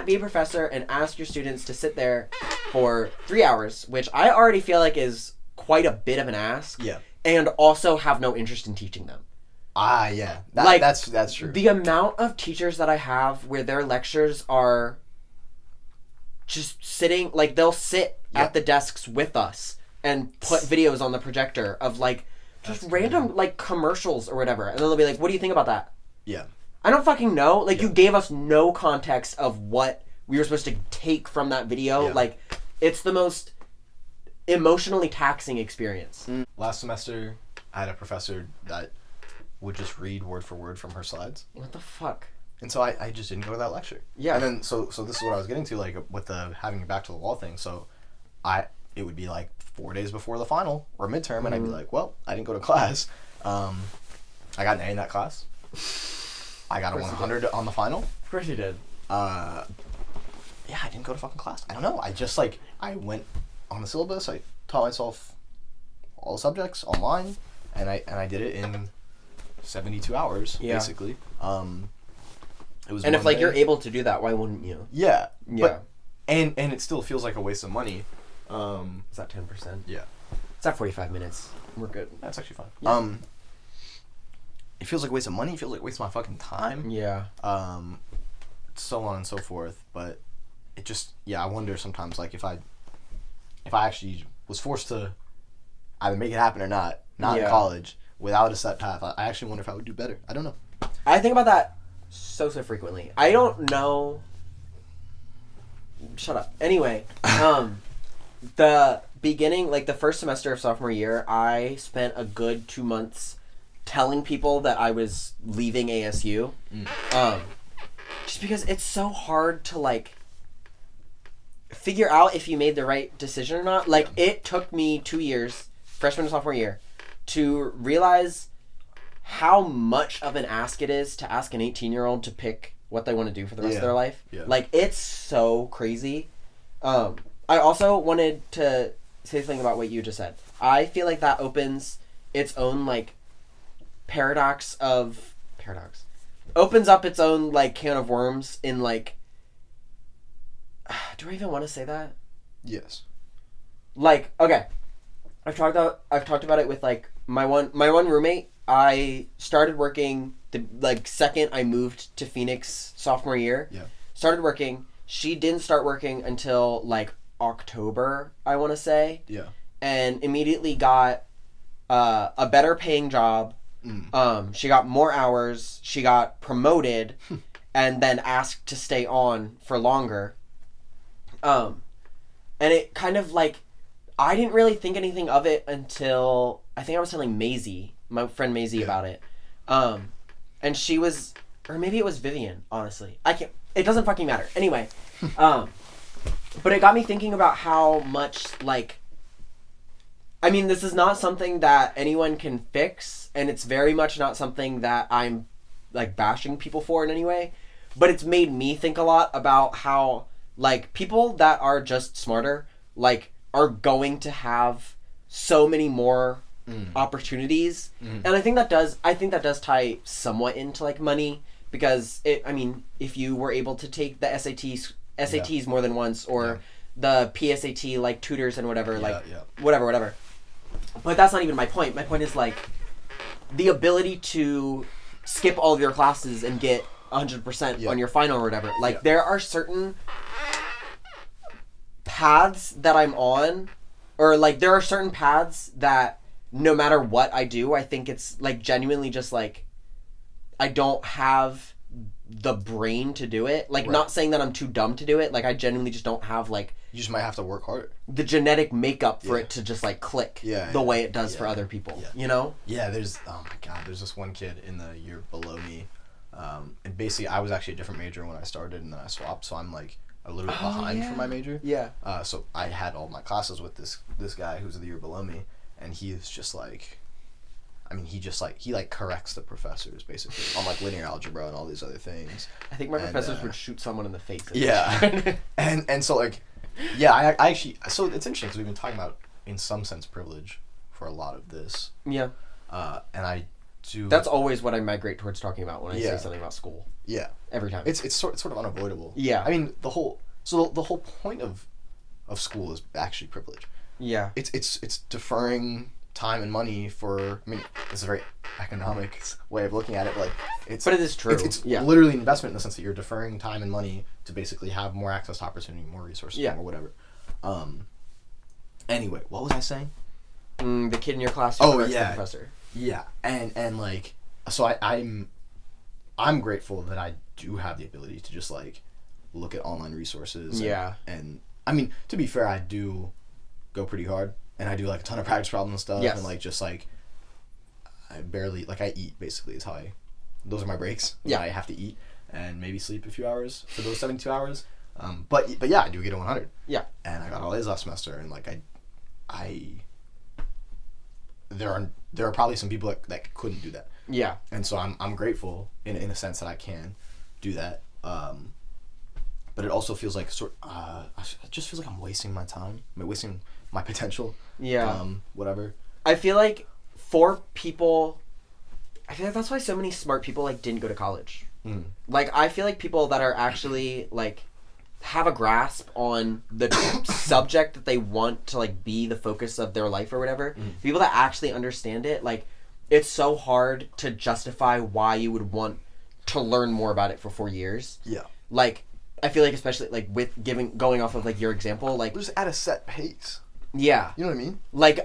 be a professor and ask your students to sit there for 3 hours, which I already feel like is quite a bit of an ask. Yeah. And also have no interest in teaching them. Yeah. That's true. The amount of teachers that I have where their lectures are just sitting, like they'll sit at the desks with us and put videos on the projector of like just random like commercials or whatever, and then they'll be like, "What do you think about that?" Yeah. I don't fucking know. Like, Yeah. you gave us no context of what we were supposed to take from that video. Yeah. Like, it's the most emotionally taxing experience. Last semester, I had a professor that would just read word for word from her slides. What the fuck? And so I just didn't go to that lecture. Yeah. And then, so this is what I was getting to, like, with the having your back to the wall thing. So it would be, like, 4 days before the final or midterm, and I'd be like, well, I didn't go to class. I got an A in that class. I got a 100 on the final. Of course you did. Yeah, I didn't go to fucking class. I don't know. I just, like, I went on the syllabus. I taught myself all the subjects online, and I did it in 72 hours, basically. It was. And if, like, day. you're able to do that, why wouldn't you? Yeah. Yeah. But, and it still feels like a waste of money. Is that 10%? Yeah. It's at 45 minutes. We're good. That's actually fine. Yeah. It feels like a waste of money. It feels like a waste of my fucking time. Yeah. So on and so forth. But it just, I wonder sometimes, like, if I actually was forced to either make it happen or not in college, without a set path, I actually wonder if I would do better. I don't know. I think about that so frequently. I don't know. Shut up. Anyway, the beginning, like the first semester of sophomore year, I spent a good 2 months telling people that I was leaving ASU. Just because it's so hard to, like, figure out if you made the right decision or not. Like, it took me 2 years, freshman and sophomore year, to realize how much of an ask it is to ask an 18-year-old to pick what they want to do for the rest of their life. Yeah. Like, it's so crazy. I also wanted to say something about what you just said. I feel like that opens its own, like, paradox. Opens up its own, like, can of worms in, like... Do I even want to say that? Yes. Like, okay. I've talked about it with, like, my one roommate. I started working the, like, second I moved to Phoenix sophomore year. Yeah. Started working. She didn't start working until, like, October, I want to say. Yeah. And immediately got a better paying job. She got more hours. She got promoted and then asked to stay on for longer. And it kind of, like, I didn't really think anything of it until I think I was telling Maisie, my friend Maisie, about it. And she was, or maybe it was Vivian, honestly. It doesn't fucking matter. Anyway, but it got me thinking about how much, like, I mean, this is not something that anyone can fix, and it's very much not something that I'm, like, bashing people for in any way, but it's made me think a lot about how, like, people that are just smarter, like, are going to have so many more opportunities. And I think that does tie somewhat into, like, money, because if you were able to take the SATs more than once, or the PSAT, like, tutors and whatever, whatever. But that's not even my point. My point is, like, the ability to skip all of your classes and get 100% on your final or whatever. Like, there are certain paths that I'm on, or, like, there are certain paths that no matter what I do, I think it's, like, genuinely just, like, I don't have the brain to do it. Like, not saying that I'm too dumb to do it. Like, I genuinely just don't have, like... You just might have to work harder. The genetic makeup for it to just, like, click the way it does for other people, you know? Yeah, there's this one kid in the year below me. And basically, I was actually a different major when I started, and then I swapped, so I'm, like, a little bit behind for my major. Yeah. So I had all my classes with this guy who's the year below me, and he is just, like... I mean, he corrects the professors, basically, on, like, linear algebra and all these other things. I think my professors would shoot someone in the face. Yeah. and so, like, yeah, I actually... So it's interesting, because we've been talking about, in some sense, privilege for a lot of this. Yeah. And I do... That's always what I migrate towards talking about when I say something about school. Yeah. Every time. It's sort of unavoidable. Yeah. I mean, the whole point of school is actually privilege. Yeah. It's deferring time and money for... I mean, it's a very economic way of looking at it, but, like, but it is true. It's literally an investment in the sense that you're deferring time and money to basically have more access to opportunity, more resources, or whatever. Anyway, what was I saying? The kid in your class who corrects the professor. Yeah, and like, so I'm I'm grateful that I do have the ability to just like look at online resources. And I mean, to be fair, I do go pretty hard, and I do like a ton of practice problems and stuff. Yes. And like just like I barely like I eat basically is how I. Those are my breaks. Yeah. I have to eat and maybe sleep a few hours for those 72 hours. But yeah, I do get a 100. Yeah. And I got all A's last semester, and like there are probably some people that couldn't do that. Yeah. And so I'm grateful in a sense that I can do that. But it also feels like it just feels like I'm wasting my time. I'm wasting my potential. Yeah. Whatever. I feel like for people, I feel like that's why so many smart people like didn't go to college. Mm. Like I feel like people that are actually like have a grasp on the subject that they want to like be the focus of their life or whatever. People that actually understand it, like it's so hard to justify why you would want to learn more about it for 4 years. Yeah. Like I feel like especially like with going off of like your example, like just at a set pace. Yeah. You know what I mean? Like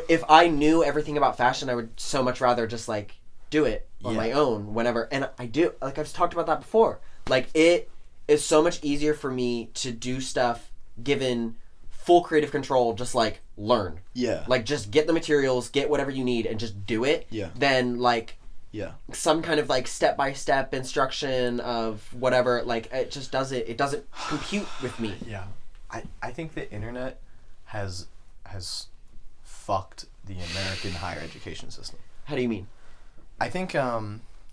if I knew everything about fashion, I would so much rather just like do it on my own whenever. And I do, like I've talked about that before. Like it is so much easier for me to do stuff given full creative control, just like learn. Yeah. Like just get the materials, get whatever you need and just do it. Yeah. Than like some kind of like step-by-step instruction of whatever. Like it just doesn't compute with me. Yeah. I think the internet has fucked the American higher education system. How do you mean? I think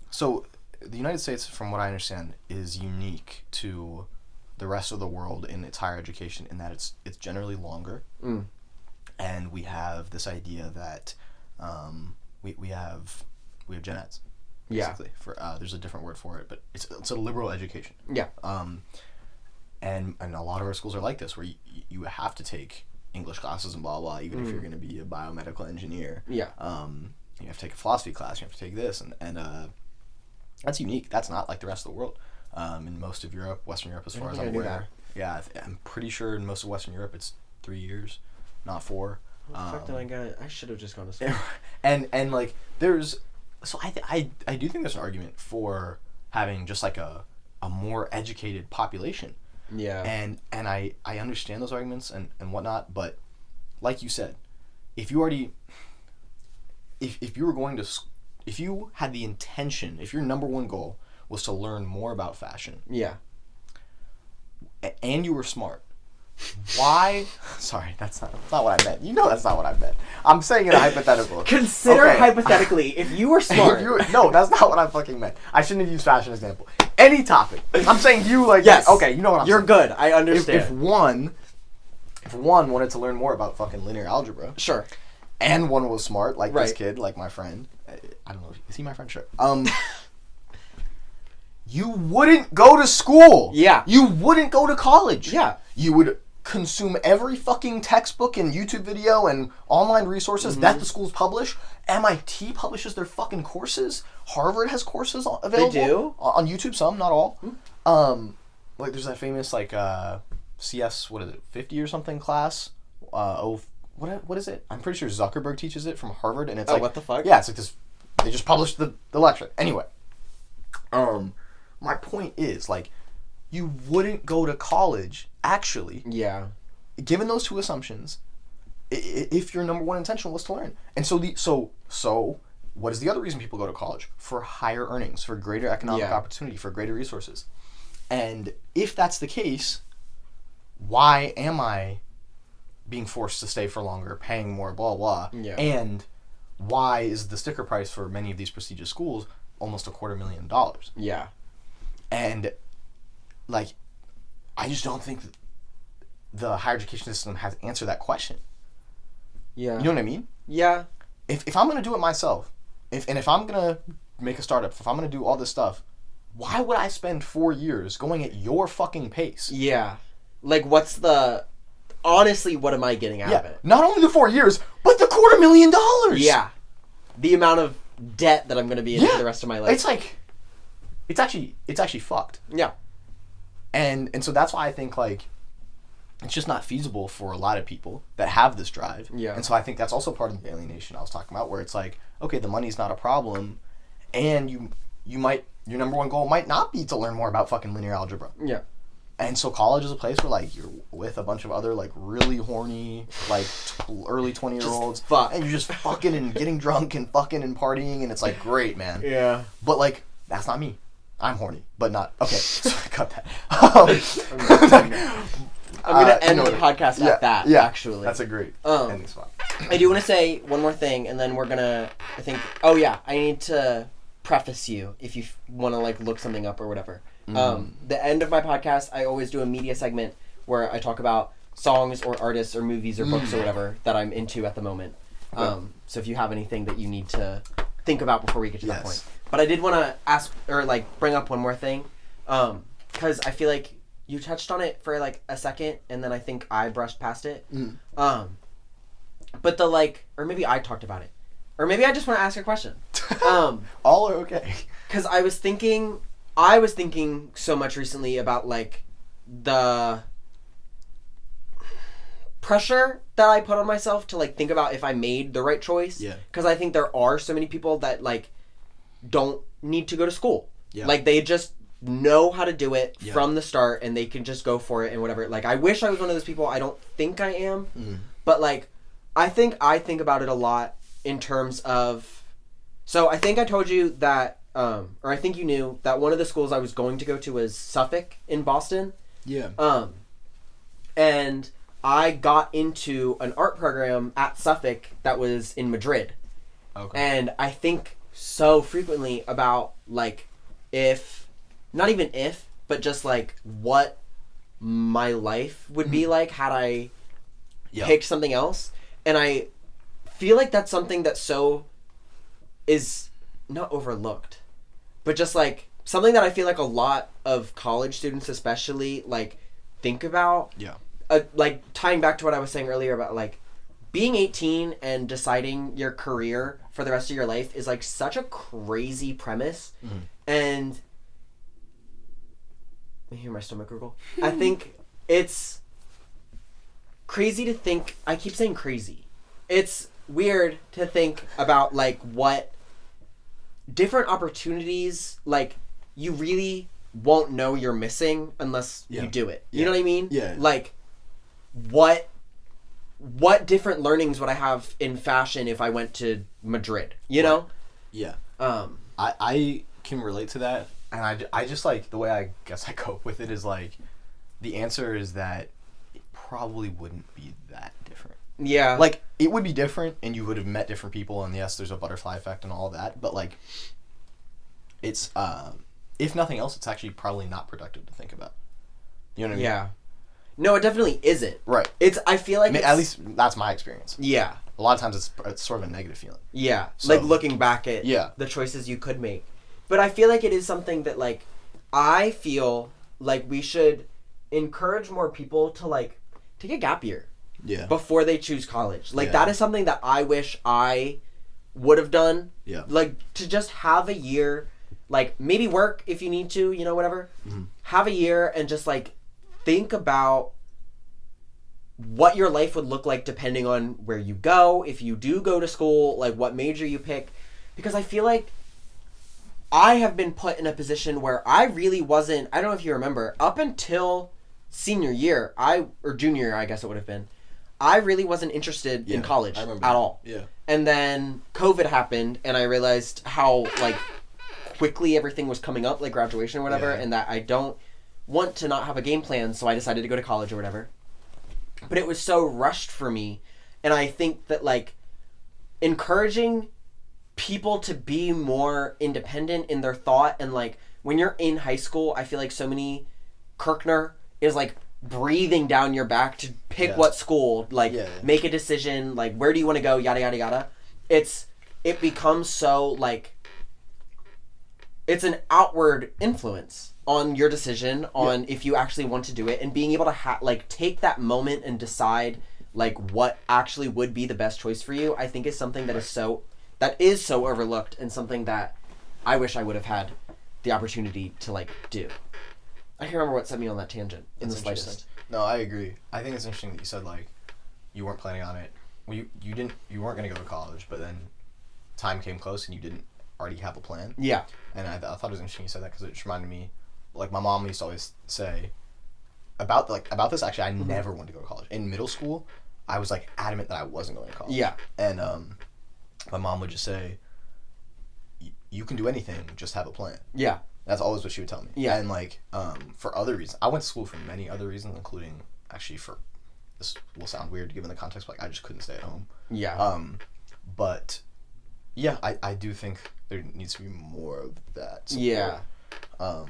so the United States, from what I understand, is unique to the rest of the world in its higher education in that it's generally longer. And we have this idea that we have Gen Eds, basically. For there's a different word for it, but it's a liberal education. Yeah. And a lot of our schools are like this, where you have to take English classes and blah blah, even if you're going to be a biomedical engineer. Yeah. You have to take a philosophy class. You have to take this, and that's unique. That's not like the rest of the world. In most of Europe, Western Europe, as far as I'm aware. Yeah, I'm pretty sure in most of Western Europe it's 3 years, not 4. What the fuck did I get? I should have just gone to school. and like there's, so I do think there's an argument for having just like a more educated population. Yeah. And I understand those arguments and whatnot, but like you said, if you already, if you were going to, if you had the intention, if your number one goal was to learn more about fashion. Yeah. And you were smart. Why? Sorry, that's not what I meant. You know that's not what I meant. I'm saying it hypothetical. Consider hypothetically, if you were smart. No, that's not what I fucking meant. I shouldn't have used fashion as an example. Any topic. I'm saying you like. Yes. Okay, you know what I'm saying. You're good. I understand. If one wanted to learn more about fucking linear algebra. Sure. And one was smart, like this kid, like my friend. I don't know. Is he my friend? Sure. You wouldn't go to school. Yeah. You wouldn't go to college. Yeah. You would consume every fucking textbook and YouTube video and online resources that the schools publish. MIT publishes their fucking courses. Harvard has courses available. They do? On YouTube, some, not all. Like there's that famous like CS, what is it, 50 or something class? What is it? I'm pretty sure Zuckerberg teaches it from Harvard, and it's like, what the fuck? Yeah, it's like this. They just published the lecture. Anyway, my point is like, you wouldn't go to college actually. Yeah. Given those two assumptions, if your number one intention was to learn, and so what is the other reason people go to college? For higher earnings, for greater economic opportunity, for greater resources. And if that's the case, why am I being forced to stay for longer, paying more, blah, blah? Yeah. And why is the sticker price for many of these prestigious schools almost $250,000? Yeah. And, like, I just don't think that the higher education system has answered that question. Yeah. You know what I mean? Yeah. If I'm going to do it myself, if I'm going to make a startup, if I'm going to do all this stuff, why would I spend 4 years going at your fucking pace? Yeah. Like, honestly, what am I getting out of it? Not only the 4 years, but the $250,000! Yeah. The amount of debt that I'm going to be in for the rest of my life. It's like, it's actually fucked. Yeah. And so that's why I think, like, it's just not feasible for a lot of people that have this drive. Yeah. And so I think that's also part of the alienation I was talking about, where it's like, okay, the money's not a problem, and you might, your number one goal might not be to learn more about fucking linear algebra. Yeah. And so college is a place where, like, you're with a bunch of other, like, really horny, like, early 20-year-olds. Fuck. And you're just fucking and getting drunk and fucking and partying, and it's, like, great, man. Yeah. But, like, that's not me. I'm horny, but not... Okay, so cut that. I'm going to end the podcast at that, actually. That's a great ending spot. I do want to say one more thing, and then we're going to, I think... Oh, yeah, I need to preface you if you want to, like, look something up or whatever. The end of my podcast, I always do a media segment where I talk about songs or artists or movies or books or whatever that I'm into at the moment. So if you have anything that you need to think about before we get to that point. But I did want to ask or like bring up one more thing, because I feel like you touched on it for like a second, and then I think I brushed past it. But the like, or maybe I talked about it, or maybe I just want to ask a question. All are okay. Because I was thinking so much recently about like the pressure that I put on myself to like think about if I made the right choice. Yeah. Because I think there are so many people that like don't need to go to school. Yeah. Like they just know how to do it from the start and they can just go for it and whatever. Like I wish I was one of those people. I don't think I am. But like I think about it a lot in terms of, so I think I told you that or I think you knew that one of the schools I was going to go to was Suffolk in Boston. Yeah. And I got into an art program at Suffolk that was in Madrid. Okay. And I think so frequently about like not even if, but just like what my life would be like had I picked something else. And I feel like that's something that so is not overlooked, but just like something that I feel like a lot of college students especially like think about. Yeah. Like tying back to what I was saying earlier about like being 18 and deciding your career for the rest of your life is like such a crazy premise. And I hear my stomach gurgle. I think it's crazy to think, I keep saying crazy. It's weird to think about like what different opportunities like you really won't know you're missing unless you do it. You know what I mean? Yeah. Like what different learnings would I have in fashion if I went to Madrid? You know? Yeah. I can relate to that, and I just like the way I guess I cope with it is like the answer is that it probably wouldn't be that different. Yeah. Like it would be different, and you would have met different people, and yes, there's a butterfly effect and all that, but like it's if nothing else, it's actually probably not productive to think about. You know what I mean? Yeah. No, it definitely isn't. Right. I feel like at least that's my experience. Yeah. A lot of times it's sort of a negative feeling. Yeah. So, like looking back at the choices you could make. But I feel like it is something that like I feel like we should encourage more people to like take a gap year. Yeah. Before they choose college. Like that is something that I wish I would have done. Yeah. Like to just have a year, like maybe work if you need to, you know, whatever. Have a year and just like think about what your life would look like depending on where you go, if you do go to school, like what major you pick. Because I feel like I have been put in a position where I really wasn't, I don't know if you remember, up until senior year, or junior year, I guess it would have been, I really wasn't interested in college at all. Yeah. And then COVID happened, and I realized how like quickly everything was coming up, like graduation or whatever, and that I don't want to not have a game plan, so I decided to go to college or whatever. But it was so rushed for me, and I think that like encouraging people to be more independent in their thought, and like when you're in high school, I feel like so many Kirkner is like breathing down your back to pick what school, like make a decision, like where do you want to go, yada yada yada. It becomes so like it's an outward influence on your decision on if you actually want to do it, and being able to like take that moment and decide like what actually would be the best choice for you, I think is something that is so overlooked, and something that I wish I would have had the opportunity to like do. I can't remember what set me on that tangent in the slightest. No, I agree. I think it's interesting that you said like you weren't planning on it. Well, you weren't going to go to college, but then time came close and you didn't already have a plan. Yeah. And I thought it was interesting you said that because it just reminded me, like my mom used to always say about this. Actually, I never wanted to go to college. In middle school, I was like adamant that I wasn't going to college. Yeah. And my mom would just say, "You can do anything, just have a plan." Yeah. That's always what she would tell me. Yeah. And like for other reasons, I went to school for many other reasons, including actually for this will sound weird given the context, but like I just couldn't stay at home. Yeah. But yeah, I do think there needs to be more of that support. Yeah.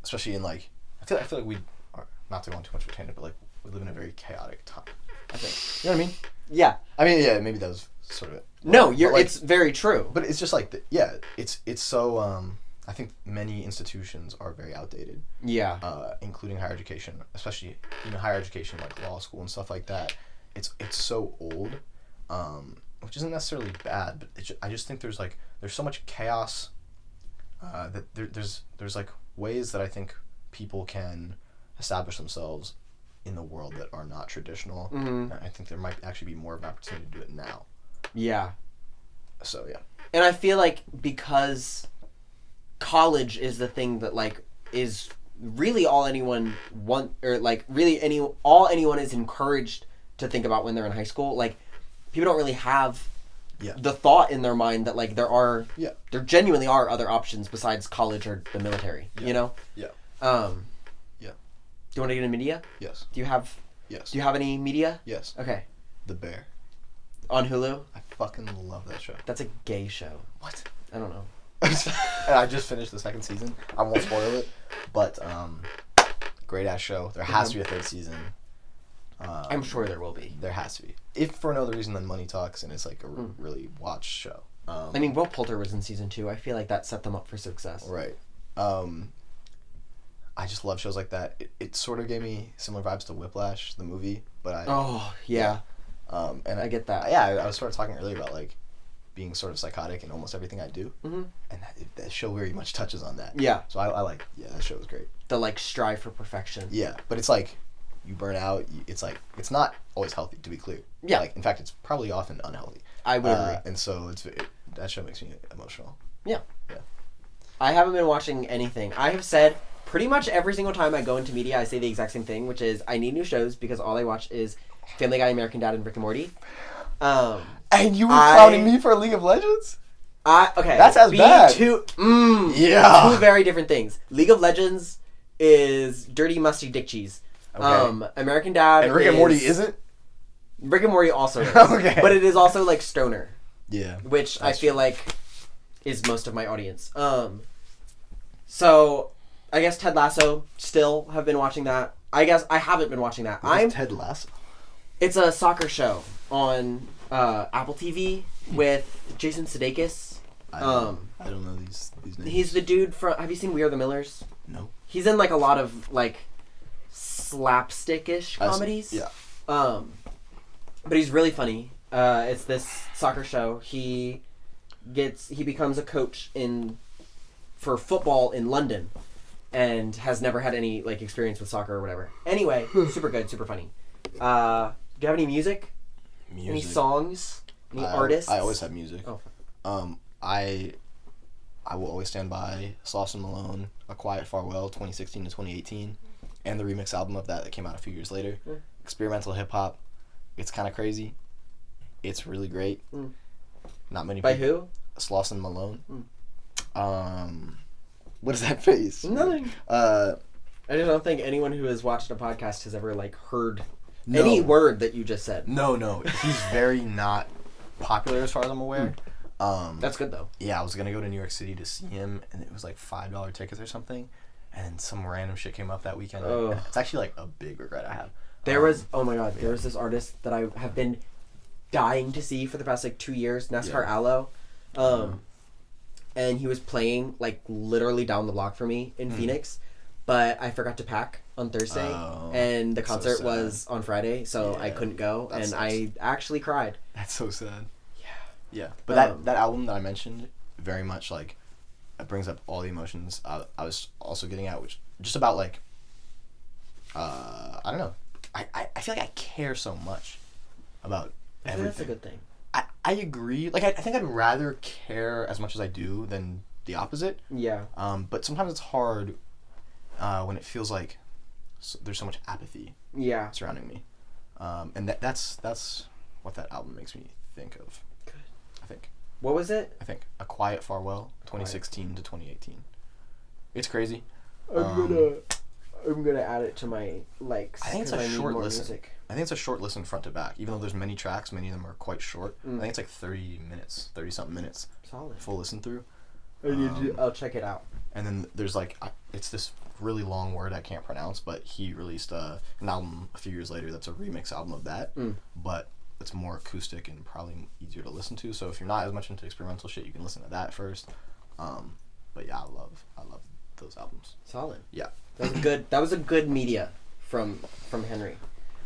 Especially in like I feel like we are, not to go on too much of a tangent, but like we live in a very chaotic time, I think. You know what I mean? Yeah. I mean, yeah, maybe that was sort of it. No, like, it's very true. But it's just like it's so I think many institutions are very outdated. Yeah. Including higher education, especially higher education like law school and stuff like that. It's so old, which isn't necessarily bad, but I just think there's so much chaos. That there's like ways that I think people can establish themselves in the world that are not traditional. Mm-hmm. And I think there might actually be more of an opportunity to do it now. Yeah. So yeah. And I feel like because college is the thing that like is really all anyone want, or like really all anyone is encouraged to think about when they're in high school. Like people don't really have the thought in their mind that like there genuinely are other options besides college or the military. Yeah. You know? Yeah. Yeah. Do you want to get into media? Yes. Do you have any media? Yes. Okay. The Bear. On Hulu? I fucking love that show. That's a gay show. What? I don't know. And I just finished the second season. I won't spoil it, but great ass show. There has to be a third season. I'm sure there will be. There has to be. If for no other reason than money talks, and it's like a really watched show. I mean, Will Poulter was in season 2. I feel like that set them up for success. Right. I just love shows like that. It sort of gave me similar vibes to Whiplash, the movie, but yeah. And I get that. I was sort of talking earlier about like being sort of psychotic in almost everything I do, and that show very much touches on that. Yeah. So I like that show was great. The like strive for perfection. Yeah, but it's like you burn out. It's like it's not always healthy, to be clear. Yeah. Like in fact, it's probably often unhealthy. I would agree. And so that show makes me emotional. Yeah. Yeah. I haven't been watching anything. I have said pretty much every single time I go into media, I say the exact same thing, which is I need new shows because all I watch is Family Guy, American Dad, and Rick and Morty. And you were clowning me for League of Legends? Okay. That's as bad. Two very different things. League of Legends is dirty, musty dick cheese. Okay. American Dad and Rick and Morty isn't? Rick and Morty also is. Okay. But it is also like stoner. Yeah. Which I feel like is most of my audience. So I guess Ted Lasso, still have been watching that. I guess I haven't been watching that. What is Ted Lasso? It's a soccer show on Apple TV with Jason Sudeikis. I don't know these names. He's the dude from. Have you seen We Are the Millers? No. He's in like a lot of like slapstick-ish comedies. Yeah. But he's really funny. It's this soccer show. He becomes a coach for football in London, and has never had any like experience with soccer or whatever. Anyway, super good, super funny. Do you have any music? Any songs? Any artists? I always have music. Oh. I will always stand by Slauson Malone, A Quiet Farewell, 2016 to 2018, and the remix album of that came out a few years later. Experimental hip hop. It's kind of crazy. It's really great. Not many. By people. who? Slauson Malone. What is that face? Nothing. I just don't think anyone who has watched a podcast has ever like heard any word that you just said. No. He's very not popular as far as I'm aware. That's good though. Yeah, I was gonna go to New York City to see him, and it was like $5 tickets or something, and some random shit came up that weekend. Oh. It's actually like a big regret I have. There was there was this artist that I have been dying to see for the past like 2 years, NASCAR Aloe. And he was playing like literally down the block for me in Phoenix, but I forgot to pack on Thursday, and the concert was on Friday, so I couldn't go, and I actually cried. That's so sad. Yeah, but that album that I mentioned very much like it brings up all the emotions I was also getting at, which just about like I don't know. I feel like I care so much about everything. That's a good thing. I agree. Like I think I'd rather care as much as I do than the opposite. Yeah. But sometimes it's hard when it feels like there's so much apathy surrounding me. And that's what that album makes me think of. Good. I think. What was it? I think A Quiet Farewell, 2016 to 2018. It's crazy. I'm gonna add it to my likes. I think it's a short listen. Music. I think it's a short listen front to back. Even though there's many tracks, many of them are quite short. I think it's like 30 something minutes. Solid. Full listen through. I'll check it out. And then there's like, it's this really long word I can't pronounce, but he released an album a few years later that's a remix album of that. But it's more acoustic and probably easier to listen to. So if you're not as much into experimental shit, you can listen to that first. But yeah, I love those albums. Solid. Yeah. That was a good media from Henry.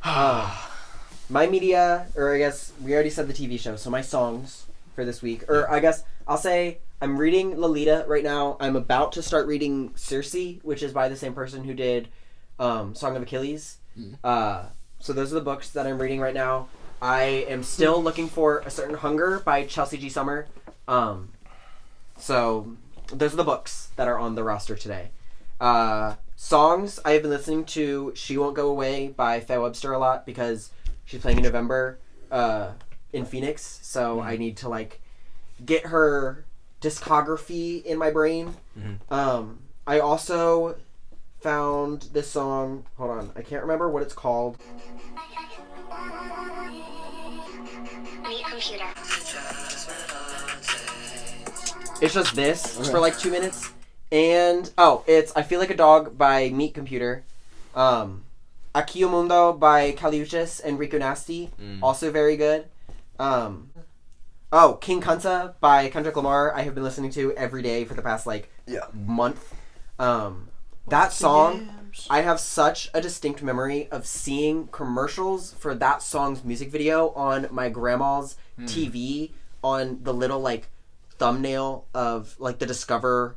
My media, or I guess we already said the TV show, so my songs for this week, or I guess I'll say I'm reading Lolita right now. I'm about to start reading Circe, which is by the same person who did Song of Achilles. So those are the books that I'm reading right now. I am still looking for A Certain Hunger by Chelsea G. Summer. So those are the books that are on the roster today. Songs, I have been listening to She Won't Go Away by Faye Webster a lot because she's playing in November in Phoenix. So I need to like get her discography in my brain. I also found this song, hold on, I can't remember what it's called. Meet computer. It's just this for like 2 minutes. And, it's I Feel Like a Dog by Meat Computer. Aquí o Mundo by Caliuchis and Rico Nasty. Also very good. King Kunta by Kendrick Lamar. I have been listening to every day for the past, month. That song, I have such a distinct memory of seeing commercials for that song's music video on my grandma's TV on the little, thumbnail of, the Discover...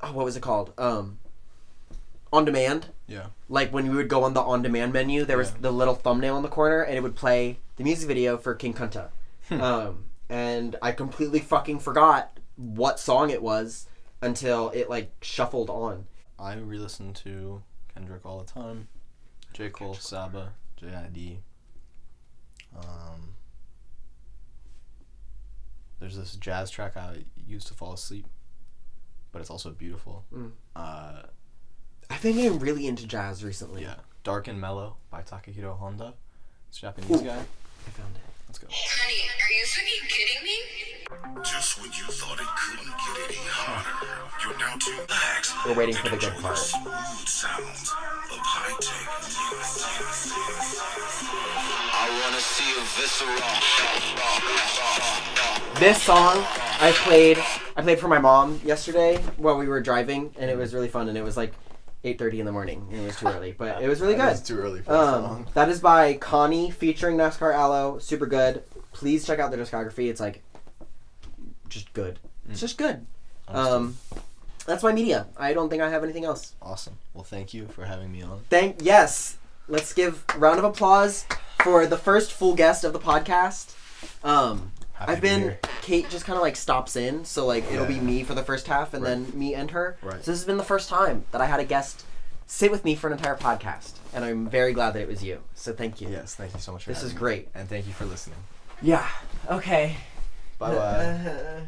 Oh, what was it called? On Demand. Yeah. Like when we would go on the On Demand menu, there was the little thumbnail in the corner, and it would play the music video for King Kunta. And I completely fucking forgot what song it was until it shuffled on. I re-listen to Kendrick all the time. J. Cole, Saba, J.I.D. There's this jazz track I used to fall asleep, but it's also beautiful. I've been getting really into jazz recently. Yeah. Dark and Mellow by Takahiro Honda. It's a Japanese guy. I found it. Let's go. Honey, are you fucking kidding me? Just when you thought it couldn't get any harder, you're now too lax. We're waiting for the good part. Smooth sounds of high-tech music. I wanna see a visceral. This song I played for my mom yesterday while we were driving, and it was really fun, and it was 8:30 in the morning, and it was too early, but it was really good. It's too early for that song. That is by Connie featuring NASCAR Aloe. Super good. Please check out their discography. It's just good. It's just good. That's my media. I don't think I have anything else. Awesome. Well, thank you for having me on. Yes. Let's give a round of applause for the first full guest of the podcast. Kate just kind of stops in, so it'll be me for the first half and then me and her. Right. So this has been the first time that I had a guest sit with me for an entire podcast, and I'm very glad that it was you. So thank you. Yes, thank you so much for This having is me. great. And thank you for listening. Yeah. Okay. Bye-bye.